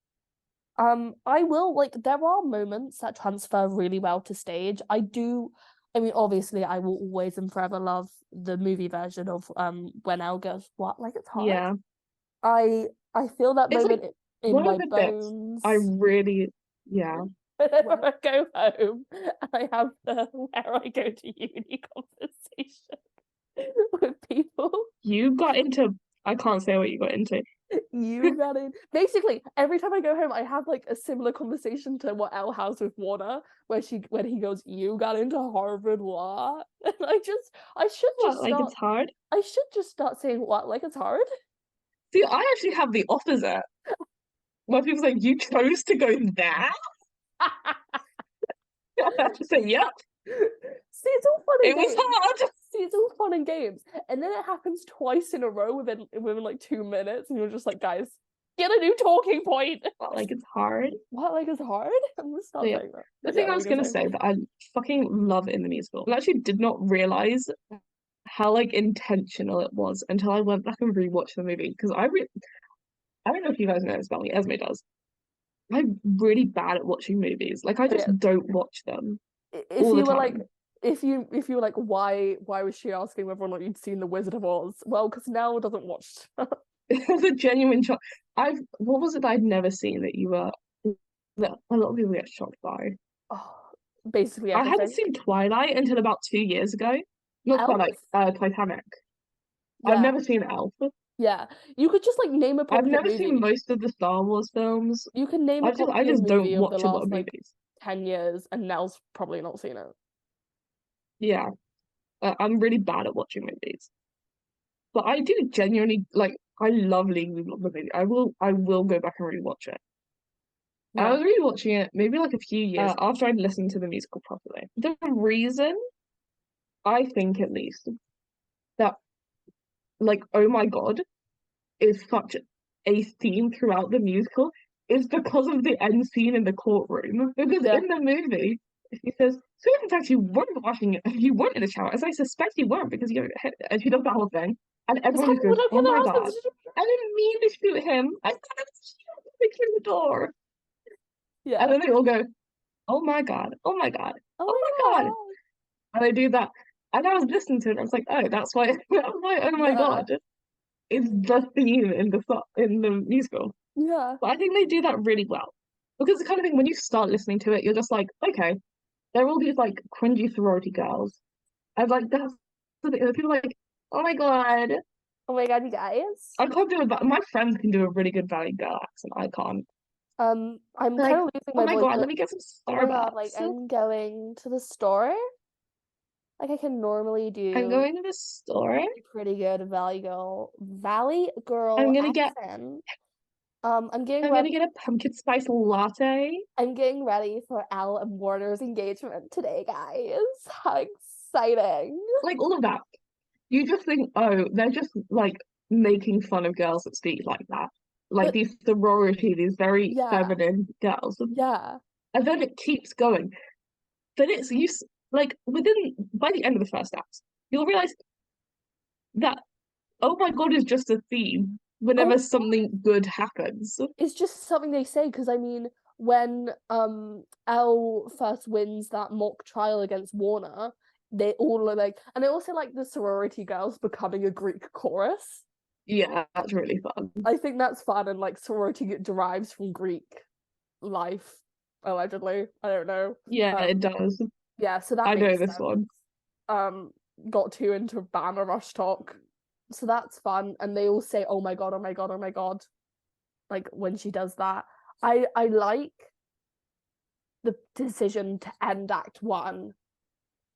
A: I will like there are moments that transfer really well to stage. I mean, obviously, I will always and forever love the movie version of when Elle goes, "What? Like it's hard."
B: Yeah.
A: I feel that
B: It's like
A: moment in
B: one of
A: my
B: the bits I
A: bones
B: really yeah.
A: whenever I go home and I have the where I go to uni conversation with people.
B: You got into I can't say what you got into.
A: You got it. Basically, every time I go home, I have like a similar conversation to what Elle has with Warner, when he goes, "You got into Harvard, what?" And
B: What, like it's hard?
A: I should just start saying what like it's hard.
B: See, I actually have the opposite. Where people's like, you chose to go there? I have to say, yep,
A: See, it's all fun and
B: it was
A: games.
B: hard.
A: See, it's all fun and games, and then it happens twice in a row within like 2 minutes, and you're just like, guys, get a new talking point.
B: But like it's hard.
A: What like is hard? I'm gonna
B: So
A: stop
B: yeah.
A: saying that.
B: The
A: Yeah,
B: thing I
A: what were
B: was
A: you gonna
B: gonna
A: say?
B: say that I fucking love in the musical, I actually did not realize how like intentional it was until I went back and rewatched the movie because I don't know if you guys know this about me, Esme does. I'm really bad at watching movies. Like I
A: Oh,
B: just
A: yeah.
B: don't watch them
A: If
B: all the
A: you were like
B: time.
A: if you were like why was she asking whether or not you'd seen The Wizard of Oz? Well, because Nell doesn't watch.
B: It was a genuine shock. What was it that I'd never seen that you were that a lot of people get shocked by?
A: Oh, basically
B: I hadn't
A: everything.
B: seen Twilight until about 2 years ago. Not Twilight,
A: Elf?
B: Titanic. I've
A: Yeah,
B: never seen Elf.
A: yeah. You could just like name a
B: I've
A: popular
B: never seen
A: movie.
B: most of the Star Wars films.
A: You can name a
B: I
A: popular
B: just don't
A: movie of the
B: watch a lot of
A: last like
B: movies.
A: 10 years, and Nell's probably not seen it.
B: Yeah, I'm really bad at watching movies, but I do genuinely like. I love Legally Blonde the movie. I will go back and rewatch it. I
A: Yeah,
B: was rewatching it maybe like a few years after I'd listened to the musical properly. The reason I think at least that like oh my God is such a theme throughout the musical is because of the end scene in the courtroom. Because
A: yeah.
B: in the movie, she says, "So if in fact you weren't in the shower, as I suspect you weren't because you," and she does the whole thing, and
A: It's
B: everyone
A: kind
B: just
A: of
B: goes,
A: like
B: "Oh
A: when
B: my
A: their
B: God,
A: husbands.
B: I didn't mean to shoot him. I thought I was through the door," and
A: Yeah.
B: then they all go, "Oh my God, oh my God,
A: Oh
B: oh
A: my
B: my God,"
A: god.
B: and they do that. And I was listening to it, and I was like, "Oh, that's why, that's why, oh my
A: Yeah.
B: God, is the theme in the musical."
A: Yeah.
B: But I think they do that really well. Because the kind of thing when you start listening to it, you're just like, okay, they're all these like cringy sorority girls. And like that's the thing. People are like, oh my God.
A: Oh my god, you guys.
B: I can't do it, but my friends can do a really good Valley Girl accent. I can't.
A: I'm
B: They're
A: kind
B: like,
A: of losing
B: oh
A: my
B: my
A: voice,
B: God, let
A: but
B: me get some
A: oh my god, like
B: Starbucks.
A: I'm going to the store. Like I can normally
B: I'm
A: do
B: going to the store.
A: a pretty good Valley Girl
B: I'm gonna get
A: accent. I'm getting
B: I'm
A: ready.
B: gonna get a pumpkin spice latte.
A: I'm getting ready for Elle and Warner's engagement today, guys. How exciting!
B: Like all of that. You just think, oh, they're just like making fun of girls that speak like that. Like
A: But
B: these sorority, these very
A: yeah,
B: feminine girls.
A: yeah,
B: And then it keeps going. But like by the end of the first act, you'll realize that oh my God is just a theme whenever
A: Oh,
B: something good happens.
A: it's just something they say because I mean, when Elle first wins that mock trial against Warner, they all are like, and I also like the sorority girls becoming a Greek chorus.
B: Yeah, that's really fun.
A: I think that's fun, and like sorority derives from Greek life, allegedly. I don't know.
B: Yeah, it
A: Um,
B: does.
A: yeah, so that
B: I know
A: makes
B: this
A: sense.
B: one.
A: Um, got too into Banner Rush talk, so that's fun, and they all say, "Oh my god, oh my god, oh my god," like when she does that. I like the decision to end Act One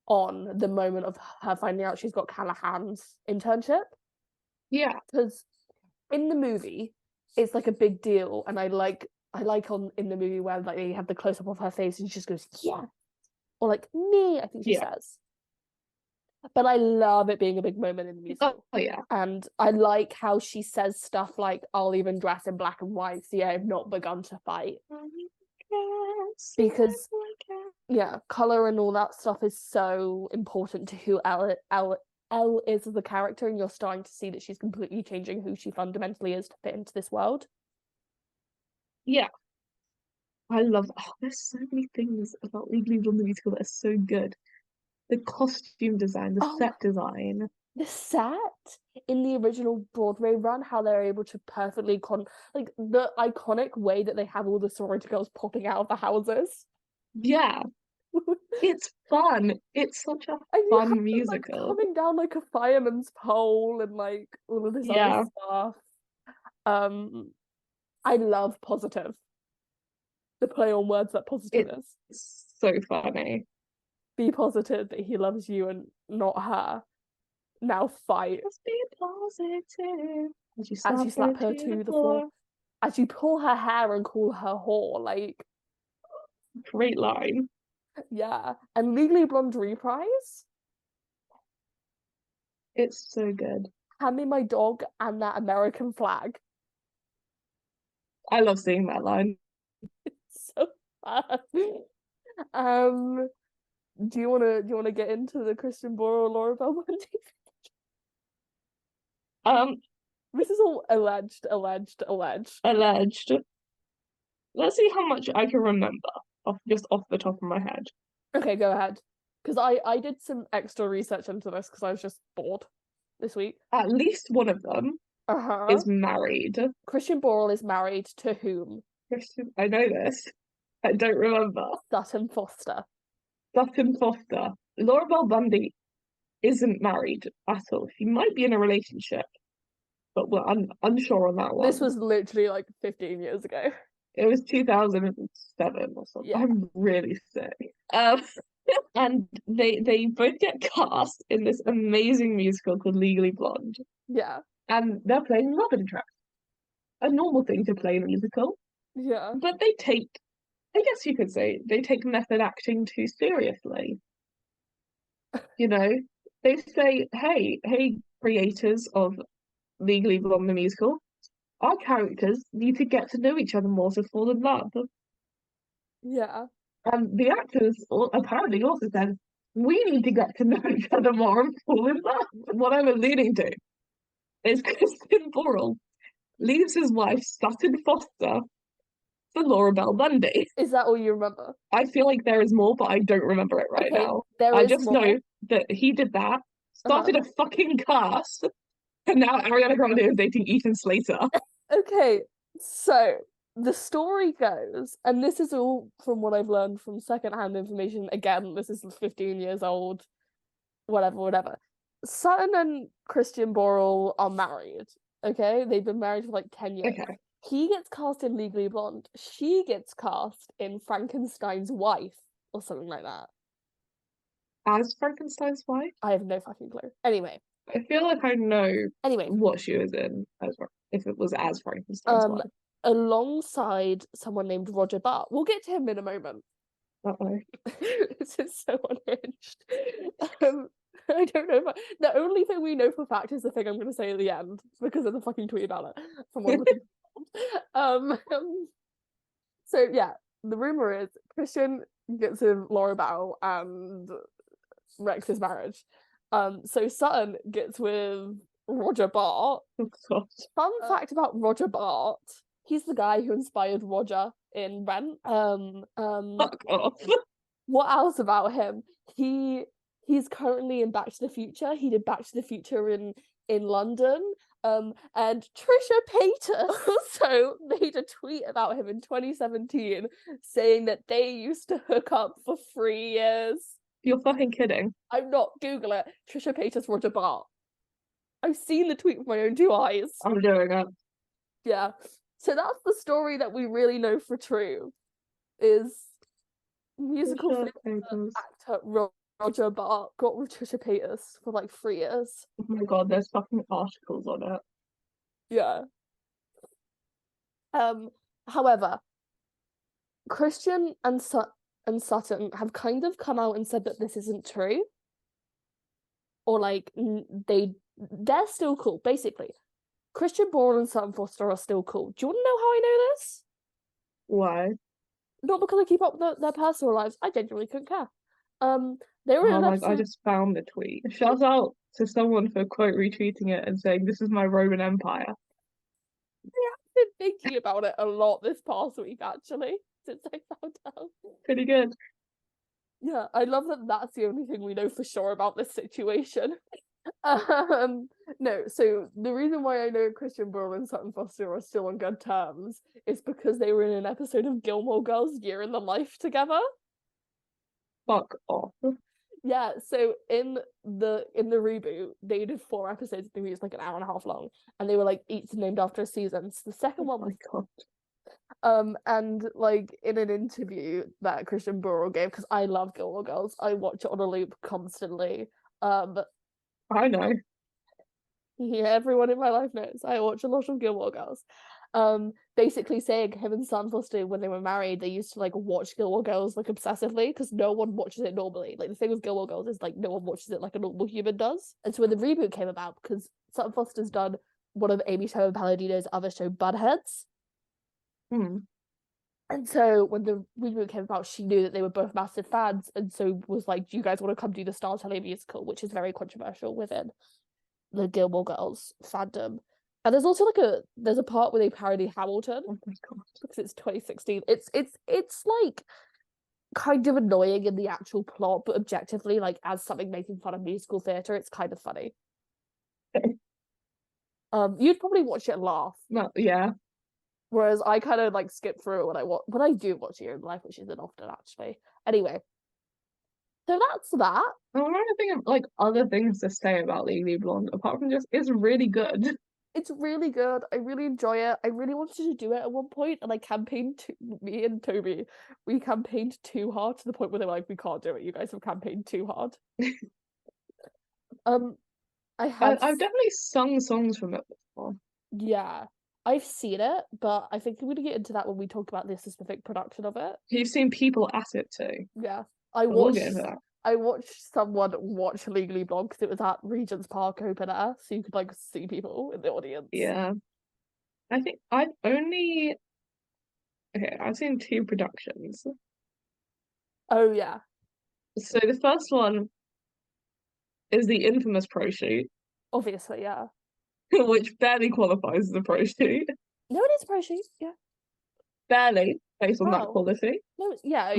A: on the moment of her finding out she's got Callahan's internship,
B: Yeah,
A: because in the movie it's like a big deal, and I like on in the movie where like they have the close up of her face and she just goes yeah, or like me, I think she
B: yeah.
A: says. But I love it being a big moment in the
B: Oh
A: musical.
B: yeah.
A: And I like how she says stuff like, I'll even dress in black and white, see, I have not begun to fight. Because, yeah, colour and all that stuff is so important to who Elle is as a character, and you're starting to see that she's completely changing who she fundamentally is to fit into this world.
B: Yeah, I love. Oh, there's so many things about Legally Blonde the musical that are so good. The costume design, the
A: Oh,
B: set design.
A: the set in the original Broadway run, how they're able to perfectly like the iconic way that they have all the sorority girls popping out of the houses.
B: Yeah, it's fun. It's such a
A: And you have
B: fun
A: them like
B: musical.
A: coming down like a fireman's pole and like all of this other
B: Yeah,
A: stuff. Um, I love positive. The play on words that positive is.
B: it's so funny.
A: Be positive that he loves you and not her. Now fight
B: Just be positive as you
A: as
B: slap
A: you
B: her
A: slap her
B: to the
A: to the floor,
B: floor.
A: as you pull her hair and call her whore. Like,
B: Great line.
A: yeah. And Legally Blonde reprise.
B: It's so good.
A: Hand me my dog and that American flag.
B: I love seeing that line.
A: So fun. Um, do you wanna get into the Christian Borle Laura Bell Bundy?
B: Um,
A: This is all alleged, alleged, alleged.
B: alleged. Let's see how much I can remember off the top of my head.
A: Okay, go ahead. Because I did some extra research into this because I was just bored this week.
B: At least one of them
A: Uh-huh.
B: is married.
A: Christian Borle is married to whom?
B: Christian, I know this. I don't remember.
A: Sutton Foster.
B: Sutton Foster. Laura Bell Bundy isn't married at all. She might be in a relationship, but we're unsure on that
A: This
B: one.
A: was literally like 15 years ago.
B: It was 2007 or something.
A: Yeah.
B: I'm really sick. And they both get cast in this amazing musical called Legally Blonde,
A: Yeah.
B: and they're playing love interest, a normal thing to play in a musical.
A: Yeah.
B: But they take, I guess you could say, they take method acting too seriously. You know, they say, hey, creators of Legally Blonde the musical, our characters need to get to know each other more to fall in love.
A: Yeah.
B: And the actors apparently also said, we need to get to know each other more and fall in love. What I'm alluding to is Christian Borle leaves his wife, Sutton Foster, for Laura Bell Bundy.
A: Is that all you remember?
B: I feel like there is more, but I don't remember it right
A: Okay,
B: now.
A: there
B: I
A: is
B: just
A: more.
B: know that he did that,
A: Uh-huh.
B: started a fucking cast, and now Ariana Grande is dating Ethan Slater.
A: Okay, so the story goes, and this is all from what I've learned from secondhand information. Again, this is 15 years old, whatever, whatever. Sutton and Christian Borle are married. Okay, they've been married for like 10 years.
B: Okay.
A: He gets cast in Legally Blonde. She gets cast in Frankenstein's Wife or something like that.
B: As Frankenstein's wife?
A: I have no fucking clue. Anyway,
B: I feel like I know
A: anyway,
B: what she was in as if it was as Frankenstein's
A: um,
B: wife.
A: alongside someone named Roger Bart. We'll get to him in a moment.
B: Uh-oh.
A: This is so unhinged. I don't know if the only thing we know for fact is the thing I'm going to say at the end because of the fucking tweet about it from one of the um so yeah, the rumor is Christian gets in Laura Bow and wrecks his marriage. So Sutton gets with Roger Bart.
B: Oh god.
A: Fun fact about Roger Bart: he's the guy who inspired Roger in Rent.
B: Fuck off.
A: What else about him? He's currently in Back to the Future. He did Back to the Future in London. And Trisha Paytas also made a tweet about him in 2017 saying that they used to hook up for 3 years.
B: You're fucking kidding.
A: I'm not. Google it. Trisha Paytas, Roger Bart. I've seen the tweet with my own 2 eyes.
B: I'm doing it.
A: Yeah. So that's the story that we really know for true. Is musical theatre actor Roger Bart got with Trisha Paytas for like 3 years.
B: Oh my god, there's fucking articles on it.
A: Yeah. However, Christian and Sutton have kind of come out and said that this isn't true. Or like they're still cool, basically. Christian Borle and Sutton Foster are still cool. Do you want to know how I know this?
B: Why?
A: Not because I keep up with their personal lives. I genuinely couldn't care. They were in an episode...
B: I just found the tweet. Shout out to someone for quote retweeting it and saying this is my Roman Empire.
A: I've been thinking about it a lot this past week, actually, since I found out.
B: Pretty good.
A: Yeah, I love that that's the only thing we know for sure about this situation. No, so the reason why I know Christian Borle and Sutton Foster are still on good terms is because they were in an episode of Gilmore Girls' Year in the Life together.
B: Fuck off.
A: Yeah, so in the reboot, they did 4 episodes. Maybe it's like an hour and a half long, and they were like each named after a season. So the second one was and like in an interview that Christian Borle gave, because I love Gilmore Girls, I watch it on a loop constantly.
B: I know.
A: Yeah, everyone in my life knows I watch a lot of Gilmore Girls. Basically saying him and Sutton Foster, when they were married, they used to like watch Gilmore Girls like obsessively because no one watches it normally. Like the thing with Gilmore Girls is like no one watches it like a normal human does. And so when the reboot came about, because Sutton Foster's done one of Amy Sherman Palladino's other show, Budheads. And so when the reboot came about, she knew that they were both massive fans, and so was like, "Do you guys want to come do the Star Telly musical?" Which is very controversial within the Gilmore Girls fandom. And there's also like there's a part where they parody Hamilton.
B: Oh my god.
A: Because it's 2016. It's like kind of annoying in the actual plot, but objectively, like as something making fun of musical theatre, it's kind of funny. You'd probably watch it and laugh.
B: No, yeah.
A: Whereas I kind of like skip through it when I do watch Year in Life, which isn't often actually. Anyway, so that's that.
B: I'm trying to think of like other things to say about Legally Blonde, apart from just it's really good.
A: It's really good. I really enjoy it. I really wanted to do it at one point, and I campaigned me and Toby, we campaigned too hard to the point where they were like, "We can't do it. You guys have campaigned too hard." I've
B: definitely sung songs from it before.
A: Yeah. I've seen it, but I think we're gonna get into that when we talk about the specific production of it.
B: You've seen people at it too.
A: Yeah.
B: We'll get into that.
A: I watched someone watch Legally Blonde because it was at Regent's Park open air, so you could like see people in the audience.
B: Yeah. I think I've seen 2 productions.
A: Oh yeah.
B: So the first one is the infamous pro shoot.
A: Obviously, yeah.
B: Which barely qualifies as a pro shoot.
A: No, it is a pro shoot, yeah.
B: Barely, based on that quality.
A: No, yeah.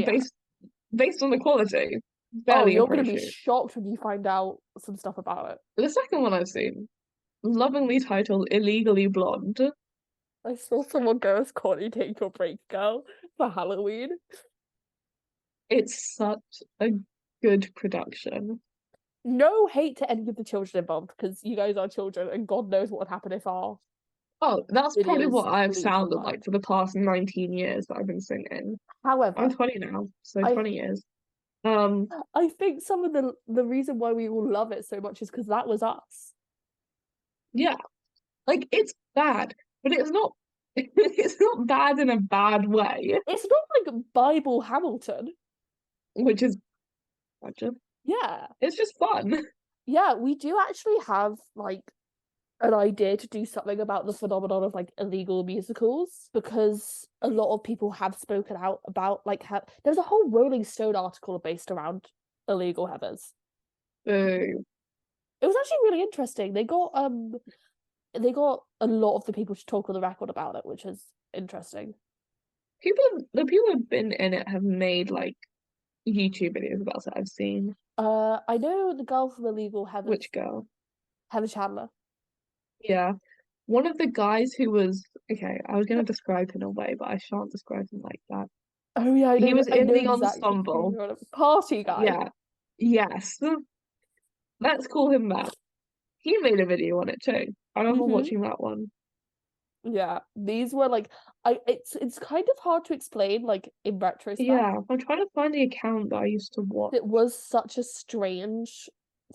B: Based on the quality. Barely
A: you're gonna be shocked when you find out some stuff about it.
B: The second one I've seen, lovingly titled Illegally Blonde.
A: I saw someone go as Courtney Take Your Break Girl for Halloween.
B: It's such a good production.
A: No hate to any of the children involved, because you guys are children, and God knows what would happen if our...
B: Oh, that's probably what I've sounded like for the past 19 years that I've been singing.
A: However,
B: I'm 20 now, so 20 years.
A: I think some of the reason why we all love it so much is because that was us.
B: Yeah, like it's bad, but it's not. It's not bad in a bad way.
A: It's not like Bible Hamilton,
B: which is,
A: yeah,
B: it's just fun.
A: Yeah, we do actually have like an idea to do something about the phenomenon of like illegal musicals, because a lot of people have spoken out about like there's a whole Rolling Stone article based around illegal heathers.
B: Boo.
A: It was actually really interesting. They got a lot of the people to talk on the record about it, which is interesting.
B: The people who've been in it have made like YouTube videos about it. I've seen.
A: I know the girl from Illegal,
B: Which girl?
A: Heather Chandler.
B: Yeah. One of the guys who was okay, I was gonna describe him in a way, but I shan't describe him like that.
A: Oh yeah,
B: He was
A: I
B: in
A: know
B: the
A: exactly who
B: ensemble.
A: you're on. Party guy.
B: Yeah. Yes. Let's call him that. He made a video on it too. I remember watching that one.
A: Yeah, these were like it's kind of hard to explain like in retrospect.
B: Yeah, I'm trying to find the account that I used to watch.
A: It was such a strange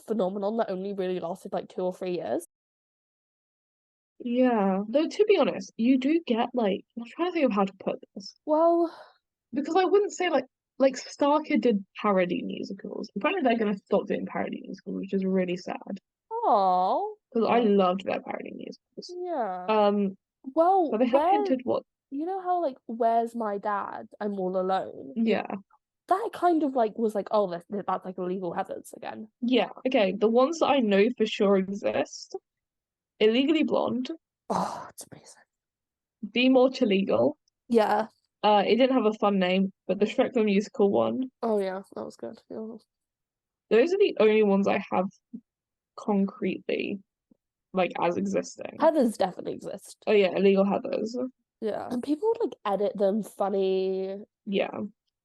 A: phenomenon that only really lasted like 2 or 3 years.
B: Yeah, though to be honest, you do get like I'm trying to think of how to put this
A: Well,
B: because I wouldn't say like Starker did parody musicals. Apparently they're gonna stop doing parody musicals, which is really sad
A: oh,
B: because I loved their parody musicals.
A: yeah.
B: Um,
A: Well,
B: but they have hinted what?
A: you know how like Where's My Dad? I'm All Alone.
B: Yeah,
A: That kind of like was like, oh, that's like Illegal Heathers again.
B: yeah. Okay, the ones that I know for sure exist: Illegally Blonde,
A: Oh, it's amazing.
B: Be More to Legal.
A: Yeah.
B: It didn't have a fun name, but the Shrek the Musical one.
A: Oh yeah, that was good. Yeah.
B: Those are the only ones I have concretely like as existing.
A: Heathers definitely exist.
B: Oh yeah, Illegal Heathers.
A: Yeah. And people would like edit them funny.
B: Yeah.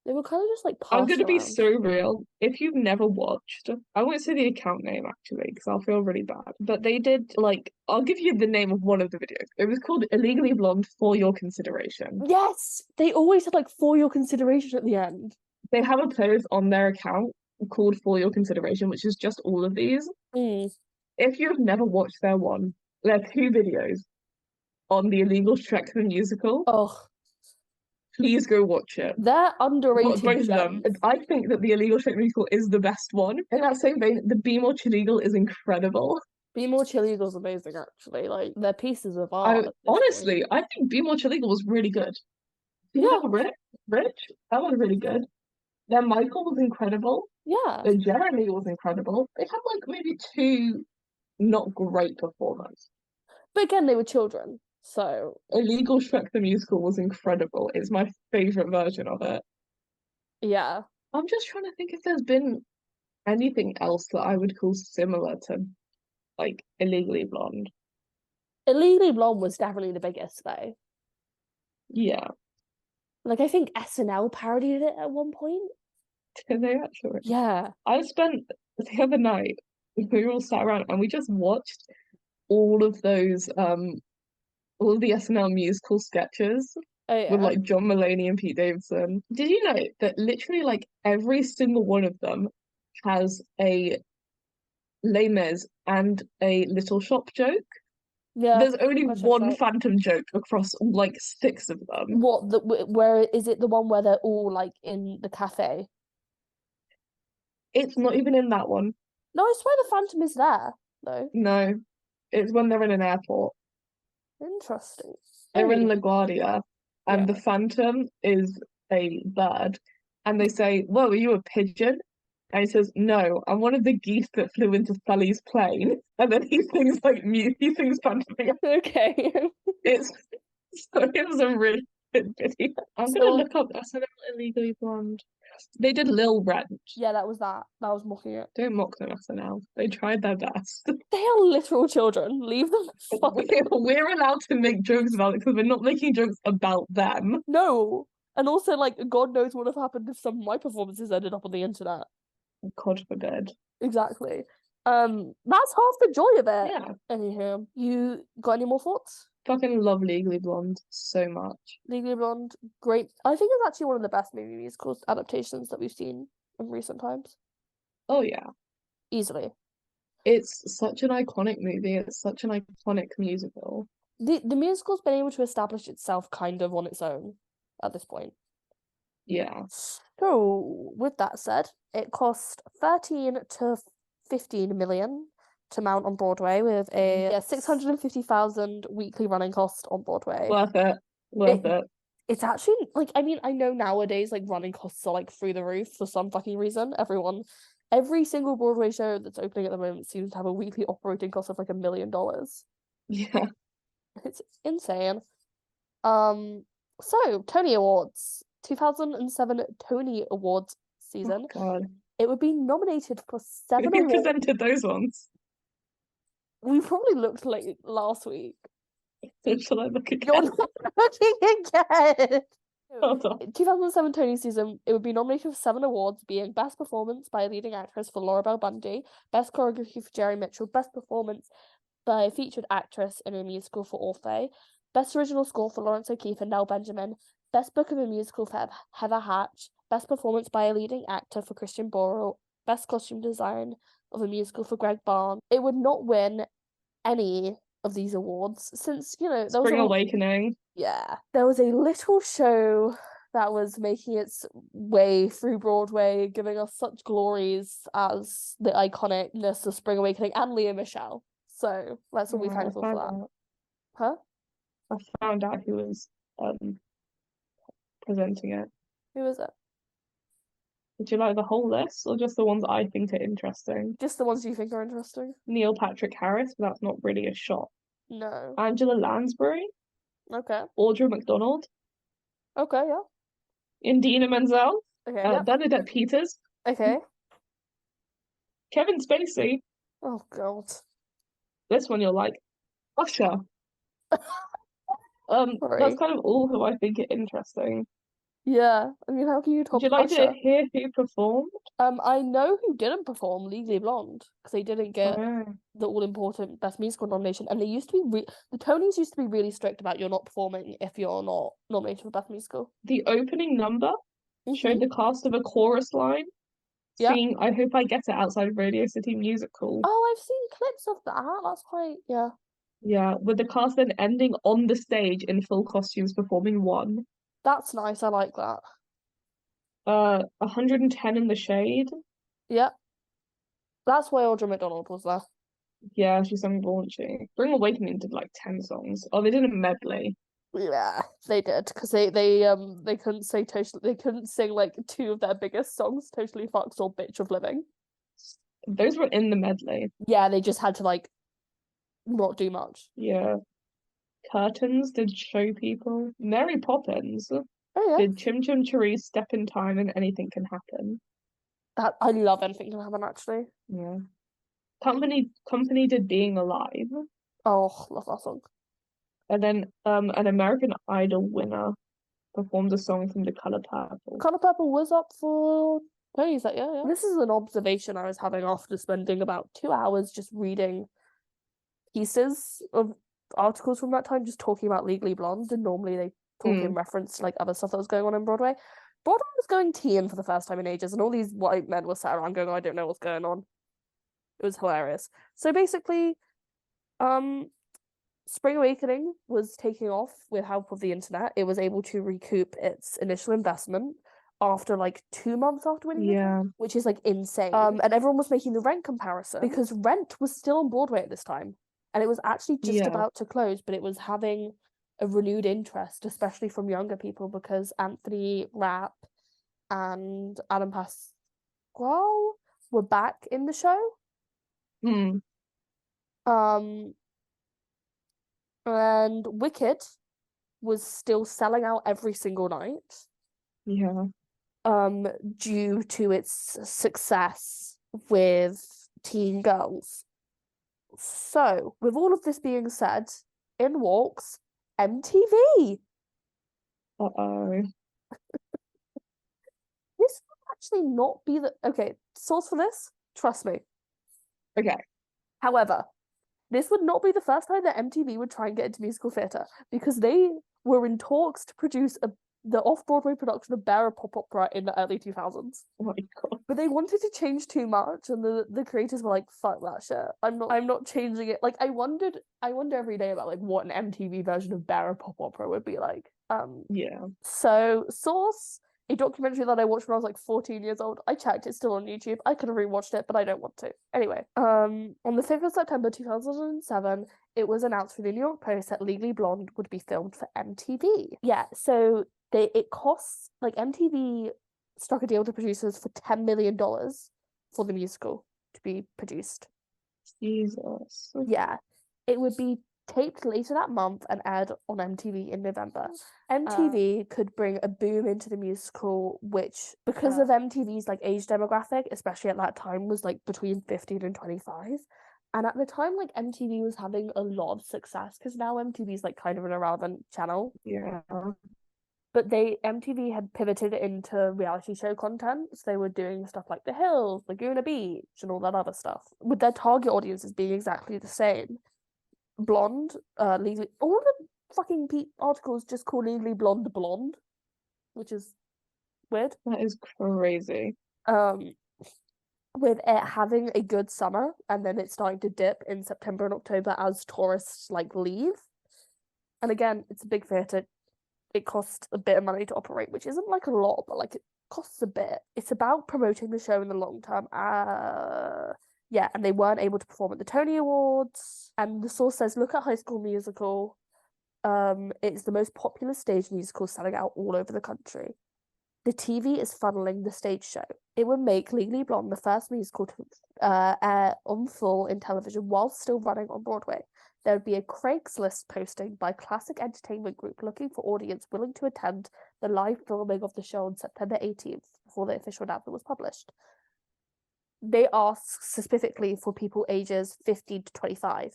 A: They were kind of just like
B: I'm
A: passed
B: gonna be
A: around.
B: so real. If you've never watched, I won't say the account name actually, because I'll feel really bad. But they did like I'll give you the name of one of the videos. It was called Illegally Blonde for Your Consideration.
A: Yes, they always had like for your consideration at the end.
B: They have a post on their account called For Your Consideration, which is just all of these.
A: Mm.
B: If you've never watched their one, there are 2 videos on the Illegal Shrek the Musical.
A: Oh,
B: Please go watch it.
A: they're underrated
B: Both of them.
A: gems.
B: I think that the Illegal Shrek Musical is the best one. In that same vein, the Be More Illegal is incredible.
A: Be More Chill Eagle's amazing, actually. Like they're pieces of art.
B: Honestly, I think Be More Illegal was really good.
A: Yeah.
B: Rich, that was really good. Then Michael was incredible.
A: Yeah.
B: Jeremy was incredible. They had like maybe 2 not great performers.
A: But again, they were children, so
B: Illegal Shrek the Musical was incredible. It's my favorite version of it.
A: yeah.
B: I'm just trying to think if there's been anything else that I would call similar to like Illegally Blonde.
A: Illegally Blonde was definitely the biggest though.
B: Yeah.
A: Like I think SNL parodied it at one point.
B: Did they actually?
A: Yeah.
B: I spent the other night, we all sat around and we just watched all of those all of the SNL musical sketches
A: Oh yeah.
B: with like John Mulaney and Pete Davidson. Did you know that literally like every single one of them has a Les Mis and a Little Shop joke?
A: Yeah.
B: There's only
A: that checks
B: one
A: out.
B: phantom joke across like 6 of them.
A: What the where is it the one where they're all like in the cafe?
B: It's not even in that one.
A: No, I swear the Phantom is there though.
B: No, it's when they're in an airport.
A: Interesting.
B: They're in
A: Maybe.
B: LaGuardia, and
A: Yeah.
B: the Phantom is a bird. And they say, "Whoa, are you a pigeon?" And he says, "No, I'm one of the geese that flew into Sully's plane." And then he sings like mute. He sings Phantom.
A: Okay.
B: It's so it was a really good video. I'm gonna look up SNL Illegally Blonde. They did Lil Rent.
A: Yeah, that was that. That was mocking it.
B: Don't mock them, SNL. They tried their best.
A: They are literal children. Leave them alone.
B: We're allowed to make jokes about it because we're not making jokes about them.
A: No. And also, like, God knows what would have happened if some of my performances ended up on the internet.
B: God forbid.
A: Exactly. That's half the joy of it.
B: Yeah.
A: Anywho, you got any more thoughts?
B: Fucking love Legally Blonde so much.
A: Legally Blonde, great. I think it's actually one of the best movie musicals adaptations that we've seen in recent times.
B: Oh yeah.
A: Easily.
B: It's such an iconic movie. It's such an iconic musical.
A: The musical's been able to establish itself kind of on its own at this point.
B: Yeah.
A: So, with that said, it cost 13 to 15 million to mount on Broadway with a 650,000 weekly running cost on Broadway.
B: Worth it. Worth it.
A: It's actually like I mean I know nowadays like running costs are like through the roof for some fucking reason. Everyone Every single Broadway show that's opening at the moment seems to have a weekly operating cost of like $1 million.
B: Yeah.
A: It's insane. So Tony Awards, 2007 Tony Awards season.
B: Oh, God.
A: It would be nominated for 7
B: Who
A: awards.
B: presented those ones?
A: We probably looked like last week.
B: Shall I look again?
A: You're not looking again.
B: Hold on.
A: 2007 Tony season, it would be nominated for 7 awards, being Best Performance by a Leading Actress for Laura Bell Bundy, Best Choreography for Jerry Mitchell, Best Performance by a Featured Actress in a Musical for Orfeh, Best Original Score for Lawrence O'Keefe and Nell Benjamin, Best Book of a Musical for Heather Hatch, Best Performance by a Leading Actor for Christian Borle, Best Costume Design of a Musical for Greg Barnes. It would not win any of these awards since, there was
B: Spring Awakening.
A: Yeah. There was a little show that was making its way through Broadway, giving us such glories as the iconicness of Spring Awakening and Leah Michelle. So let's all be thankful for that. Huh?
B: I found out who was presenting it.
A: Who is it?
B: Would you like the whole list or just the ones I think are interesting?
A: Just the ones you think are interesting.
B: Neil Patrick Harris, but that's not really a shot.
A: No.
B: Angela Lansbury,
A: Okay.
B: Audra McDonald,
A: Okay, yeah.
B: Indina Menzel,
A: Okay, yeah.
B: Bernadette Peters,
A: Okay.
B: Kevin Spacey.
A: Oh, God.
B: This one you'll like. Usher.
A: Sorry.
B: That's kind of all who I think are interesting.
A: Yeah. I mean, how can you top
B: Would you like
A: Usher?
B: to hear who performed?
A: I know who didn't perform Legally Blonde because they didn't get
B: Oh.
A: the all-important Best Musical nomination, and they used to be the Tonys used to be really strict about you're not performing if you're not nominated for Best Musical.
B: The opening number showed
A: Mhm.
B: the cast of a chorus line
A: Yeah.
B: singing I Hope I Get It outside of Radio City Music Hall.
A: Oh, I've seen clips of that. That's quite, yeah.
B: Yeah, with the cast then ending on the stage in full costumes performing one.
A: That's nice. I like that.
B: 110 in the Shade.
A: Yeah. That's why Audra McDonald was there.
B: Yeah, she sang Raunchy. Spring Awakening did like 10 songs. Oh, they did a medley.
A: Yeah, they did because they couldn't say totally they couldn't sing like 2 of their biggest songs, Totally Fucked or Bitch of Living.
B: Those were in the medley.
A: Yeah, they just had to like not do much.
B: Yeah. Curtains did Show People. Mary Poppins
A: Oh yeah.
B: did Chim Chim Cheree, Step in Time, and Anything Can Happen.
A: That I love Anything Can Happen actually.
B: Yeah. Company did Being Alive.
A: Oh, love that song.
B: And then an American Idol winner performed a song from The Color Purple.
A: Color Purple was up for Tony's that yeah. This is an observation I was having after spending about 2 hours just reading pieces of articles from that time, just talking about Legally Blonde, and normally they talk in reference to like other stuff that was going on in Broadway. Broadway was going teen for the first time in ages, and all these white men were sat around going, I don't know what's going on. It was hilarious. So basically, Spring Awakening was taking off with help of the internet. It was able to recoup its initial investment after like 2 months after winning the which is like insane. And everyone was making the Rent comparison because Rent was still on Broadway at this time, and it was actually just about to close, but it was having a renewed interest, especially from younger people, because Anthony Rapp and Adam Pasquale were back in the show. And Wicked was still selling out every single night.
B: Yeah.
A: Due to its success with teen girls. So, with all of this being said, in walks MTV.
B: Uh-oh.
A: This would actually not be the okay, source for this, trust me.
B: Okay.
A: However, this would not be the first time that MTV would try and get into musical theatre, because they were in talks to produce the off-Broadway production of Bear, a pop opera in the early 2000s.
B: Oh my God.
A: But they wanted to change too much, and the creators were like, fuck that shit. I'm not changing it. Like, I wonder every day about like what an MTV version of Bear, a pop opera would be like.
B: Yeah.
A: So source, a documentary that I watched when I was like 14 years old. I checked, it's still on YouTube. I could have rewatched it, but I don't want to. Anyway, on the 5th of September 2007, it was announced through the New York Post that Legally Blonde would be filmed for MTV. Yeah, so it costs, like, MTV struck a deal with the producers for $10 million for the musical to be produced.
B: Jesus.
A: Yeah, it would be taped later that month and aired on MTV in November. MTV could bring a boom into the musical, which, because of MTV's like age demographic, especially at that time, was like between 15 and 25. And at the time, like MTV was having a lot of success because now MTV's like kind of an irrelevant channel.
B: Yeah.
A: But MTV had pivoted into reality show content. So they were doing stuff like The Hills, Laguna Beach, and all that other stuff, with their target audiences being exactly the same. Blonde, Legally, all the fucking articles just call Legally Blonde blonde, which is weird.
B: That is crazy.
A: With it having a good summer and then it's starting to dip in September and October as tourists like leave. And again, it's a big theatre. It costs a bit of money to operate, which isn't like a lot, but like it costs a bit. It's about promoting the show in the long term. Yeah, and they weren't able to perform at the Tony Awards. And the source says, look at High School Musical. It's the most popular stage musical selling out all over the country. The TV is funneling the stage show. It would make Legally Blonde the first musical to air on full in television while still running on Broadway. There would be a Craigslist posting by Classic Entertainment Group looking for audience willing to attend the live filming of the show on September 18th before the official announcement was published. They asked specifically for people ages 15 to 25,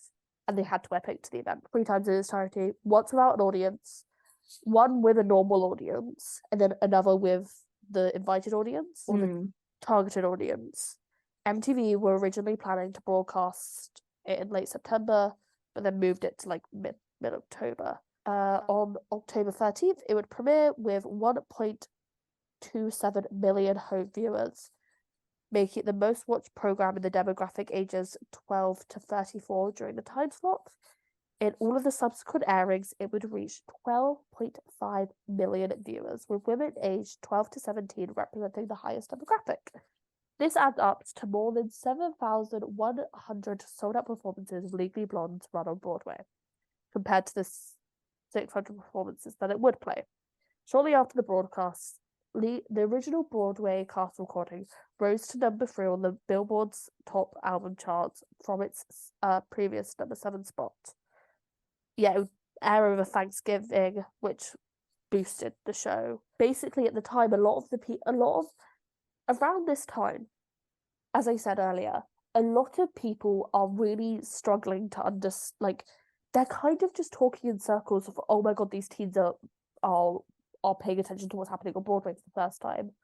A: and they had to wear pink to the event 3 times in its entirety, once without an audience, one with a normal audience, and then another with the invited audience or the targeted audience. MTV were originally planning to broadcast it in late September, but then moved it to like mid-October. On October 13th, it would premiere with 1.27 million home viewers, making it the most watched program in the demographic ages 12 to 34 during the time slot. In all of the subsequent airings, it would reach 12.5 million viewers, with women aged 12 to 17 representing the highest demographic. This adds up to more than 7,100 sold-out performances of Legally Blonde run on Broadway, compared to the 600 performances that it would play. Shortly after the broadcast, the original Broadway cast recording rose to number 3 on the Billboard's top album charts from its previous number 7 spot. Yeah, it would air over Thanksgiving, which boosted the show. Basically, at the time, around this time, as I said earlier, a lot of people are really struggling to they're kind of just talking in circles of, oh my god, these teens are paying attention to what's happening on Broadway for the first time.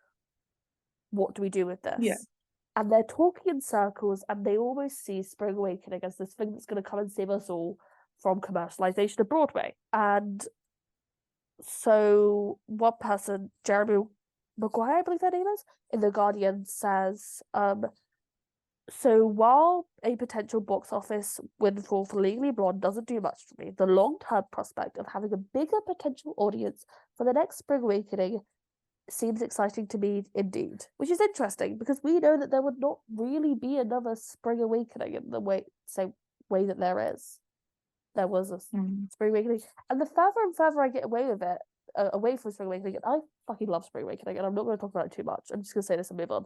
A: What do we do with this?
B: Yeah.
A: And they're talking in circles, and they almost see Spring Awakening as this thing that's going to come and save us all from commercialization of Broadway. And so one person, Jeremy Maguire, I believe their name is, in The Guardian says, so while a potential box office windfall for Legally Blonde doesn't do much for me, the long-term prospect of having a bigger potential audience for the next Spring Awakening seems exciting to me indeed. Which is interesting, because we know that there would not really be another Spring Awakening in the same way that there is. There was a Spring Awakening. And the further and further I get away with it, away from Spring Awakening, and I fucking love Spring Awakening, and I'm not going to talk about it too much. I'm just going to say this and move on.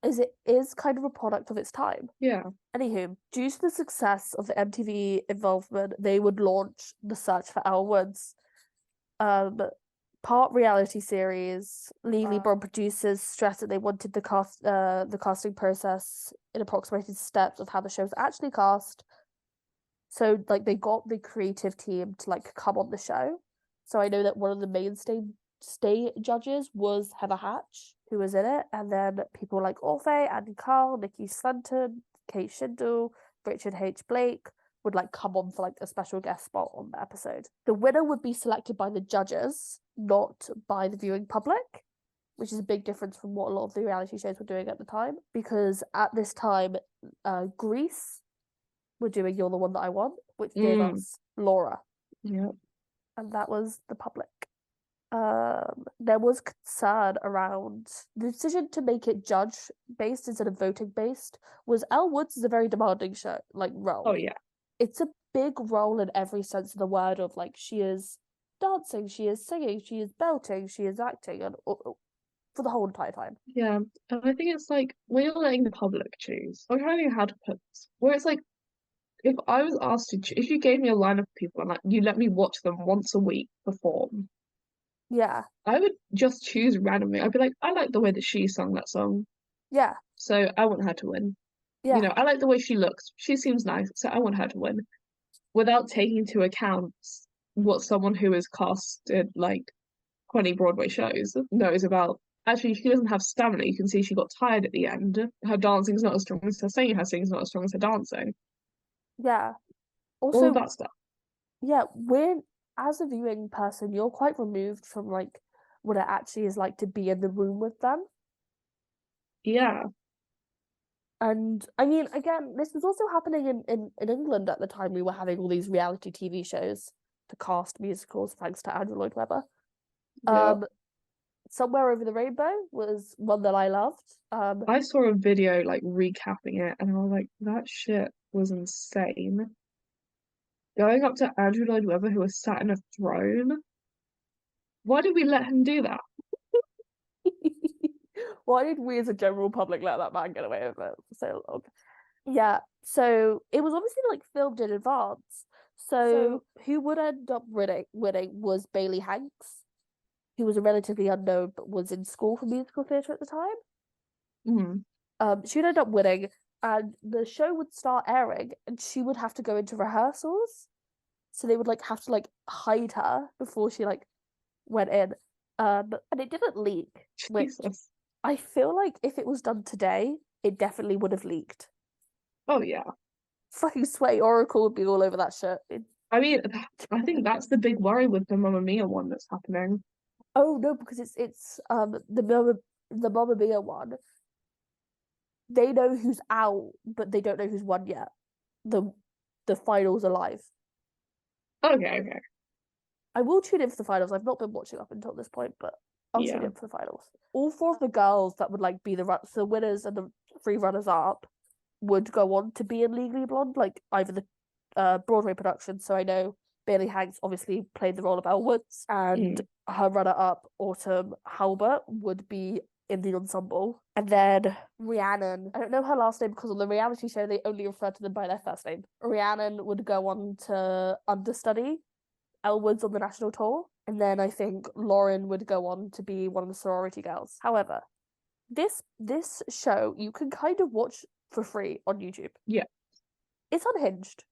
A: Is it is kind of a product of its time.
B: Yeah.
A: Anywho, due to the success of the MTV involvement, they would launch The Search for Elle Woods. Part reality series. Legally Blonde producers stressed that they wanted the casting process in approximated steps of how the show's actually cast. So like they got the creative team to like come on the show. So I know that one of the main stay judges was Heather Hatch, who was in it, and then people like Orphe, Andy Carl, Nikki Slenton, Kate Shindle, Richard H. Blake would like come on for like a special guest spot on the episode. The winner would be selected by the judges, not by the viewing public, which is a big difference from what a lot of the reality shows were doing at the time. Because at this time, Grease were doing You're the One That I Want, which gave us Laura.
B: Yeah.
A: And that was the public. There was concern around the decision to make it judge-based instead of voting-based. Was Elle Woods is a very demanding show, like, role.
B: Oh, yeah.
A: It's a big role in every sense of the word of, like, she is dancing, she is singing, she is belting, she is acting, and for the whole entire time.
B: Yeah. And I think it's like when you're letting the public choose, I'm trying to think how to put this, where it's like if I was asked to if you gave me a line of people and like you let me watch them once a week perform,
A: Yeah,
B: I would just choose randomly. I'd be like, I like the way that she sung that song,
A: yeah,
B: so I want her to win. You
A: yeah,
B: know, I like the way she looks. She seems nice, so I want her to win. Without taking into account what someone who has casted like 20 Broadway shows knows about. Actually, she doesn't have stamina. You can see she got tired at the end. Her dancing's not as strong as her singing. Her singing's not as strong as her dancing.
A: yeah.
B: All of
A: Also,
B: that stuff.
A: yeah, when as a viewing person, you're quite removed from like what it actually is like to be in the room with them.
B: Yeah.
A: And I mean, again, this was also happening in England at the time. We were having all these reality TV shows to cast musicals, thanks to Andrew Lloyd Webber.
B: Yeah.
A: Um, Somewhere Over the Rainbow was one that I loved.
B: I saw a video like recapping it and I was like, that shit was insane. Going up to Andrew Lloyd Webber, who was sat in a throne. Why did we let him do that?
A: Why did we as a general public let that man get away with it for so long? Yeah, so it was obviously like filmed in advance. So who would end up winning was Bailey Hanks, who was a relatively unknown but was in school for musical theatre at the time.
B: Mm.
A: She would end up winning, and the show would start airing, and she would have to go into rehearsals. So they would like have to like hide her before she like went in. And it didn't leak, which
B: Jesus.
A: I feel like if it was done today, it definitely would have leaked.
B: Oh yeah.
A: Fucking Sway Oracle would be all over that shit.
B: I mean, I think that's the big worry with the Mamma Mia one that's happening.
A: Oh no, because it's the Mamma Mia one. They know who's out, but they don't know who's won yet. The the finals are live.
B: Okay, okay.
A: I will tune in for the finals. I've not been watching up until this point, but I'll tune
B: Yeah.
A: in for the finals. All four of the girls that would like be the winners and the three runners up would go on to be in Legally Blonde, like either the Broadway production. So I know Bailey Hanks obviously played the role of Elle Woods, and
B: Mm.
A: her runner up, Autumn Halbert, would be in the ensemble. And then Rhiannon, I don't know her last name because on the reality show they only refer to them by their first name. Rhiannon would go on to understudy Elle Woods on the national tour. And then I think Lauren would go on to be one of the sorority girls. However, this show you can kind of watch for free on YouTube.
B: Yeah.
A: It's unhinged.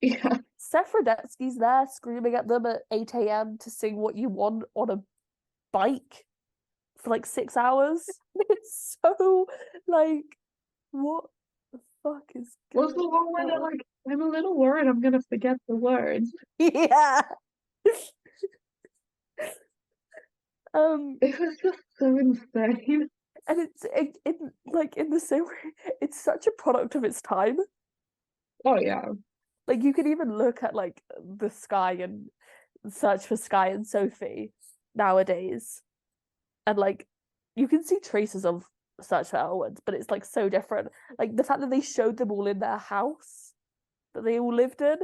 B: Yeah.
A: Seth Rudetsky's there screaming at them at 8 a.m. to sing What You Want on a bike for like 6 hours. It's so like, what the fuck is
B: What's
A: going
B: the one where they're
A: on?
B: like, I'm a little worried I'm gonna forget the words.
A: Yeah.
B: It was just so insane.
A: And it's like in the same way, it's such a product of its time.
B: Oh yeah.
A: Like you can even look at like the Sky and search for Sky and Sophie nowadays, and like you can see traces of Search for Elwood, but it's like so different. Like the fact that they showed them all in their house that they all lived in,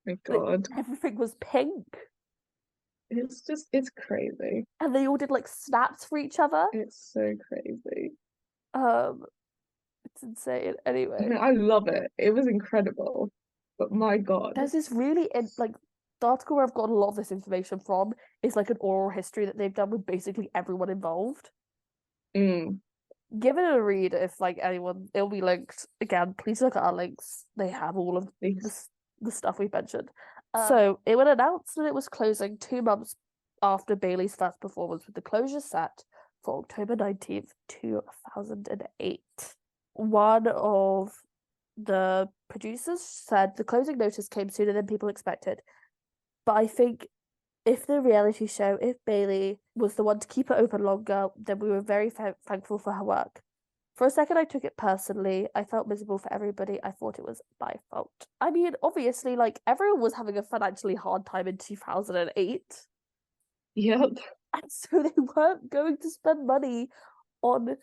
B: My
A: like
B: God.
A: everything was pink,
B: It's crazy.
A: and they all did like snaps for each other.
B: It's so crazy.
A: Um, it's insane.
B: I
A: Anyway,
B: mean, I love it. It was incredible. But my God.
A: there's this really like the article where I've got a lot of this information from is like an oral history that they've done with basically everyone involved.
B: Mm.
A: Give it a read if like anyone. It'll be linked again. Please look at our links. They have all of the stuff we've mentioned. So it was announced that it was closing 2 months after Bailey's first performance, with the closure set for October 19th, 2008. One of the producers said the closing notice came sooner than people expected, but I think if Bailey was the one to keep it open longer, then we were very thankful for her work. For a second, I took it personally. I felt miserable for everybody. I thought it was my fault. I mean, obviously, like everyone was having a financially hard time in 2008.
B: Yep.
A: And so they weren't going to spend money on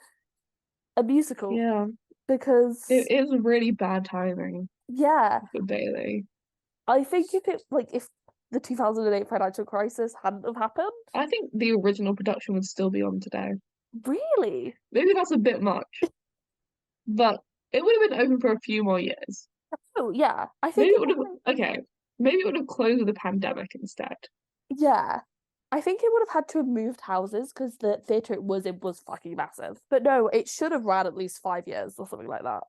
A: a musical.
B: Yeah.
A: Because
B: it is really bad timing
A: yeah,
B: for Bailey.
A: I think if the 2008 financial crisis hadn't have happened.
B: I think the original production would still be on today.
A: Really?
B: Maybe that's a bit much, but it would have been open for a few more years.
A: Oh, yeah. I think
B: Maybe it
A: it
B: would have,
A: would
B: okay, maybe it would have closed with a pandemic instead.
A: yeah. I think it would have had to have moved houses because the theatre it was fucking massive. But no, it should have ran at least 5 years or something like that.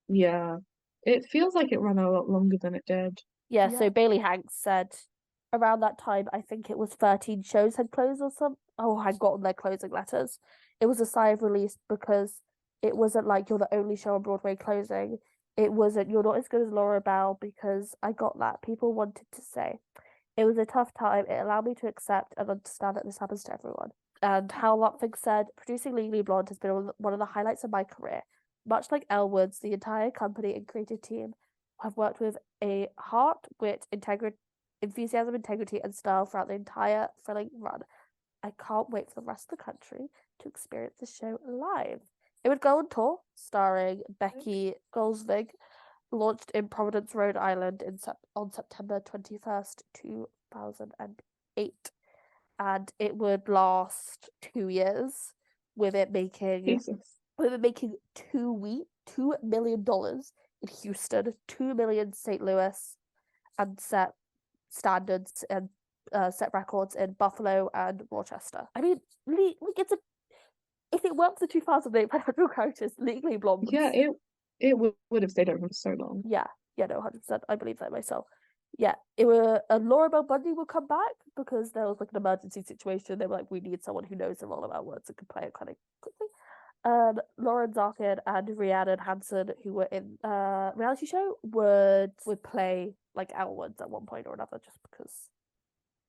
B: Yeah, it feels like it ran a lot longer than it did.
A: Yeah, so Bailey Hanks said around that time, I think it was 13 shows had closed or some had gotten their closing letters. It was a sigh of relief because it wasn't like you're the only show on Broadway closing. It wasn't you're not as good as Laura Bell because I got that. People wanted to say. It was a tough time. It allowed me to accept and understand that this happens to everyone. And Hal Lutfig said, producing Legally Blonde has been one of the highlights of my career. Much like Elle Woods, the entire company and creative team have worked with a heart, wit, enthusiasm, integrity, and style throughout the entire thrilling run. I can't wait for the rest of the country to experience the show live. It would go on tour, starring Becky Goldsvig, launched in Providence, Rhode Island on September 21st, 2008. And it would last 2 years with it making
B: Jesus.
A: $2 million in Houston, 2 million St. Louis, and set standards and set records in Buffalo and Rochester. I mean, if it weren't for the 2008 financial crisis, Legally Blonde
B: Yeah, it would have stayed open for so long.
A: Yeah, no, 100%. I believe that myself. Yeah, it were Laura Bell Bundy would come back because there was like an emergency situation. They were like, we need someone who knows the role about words and can play it kind of quickly. Lauren Zarkin and Rhiannon Hansen, who were in reality show, would play like Elle Woods at one point or another, just because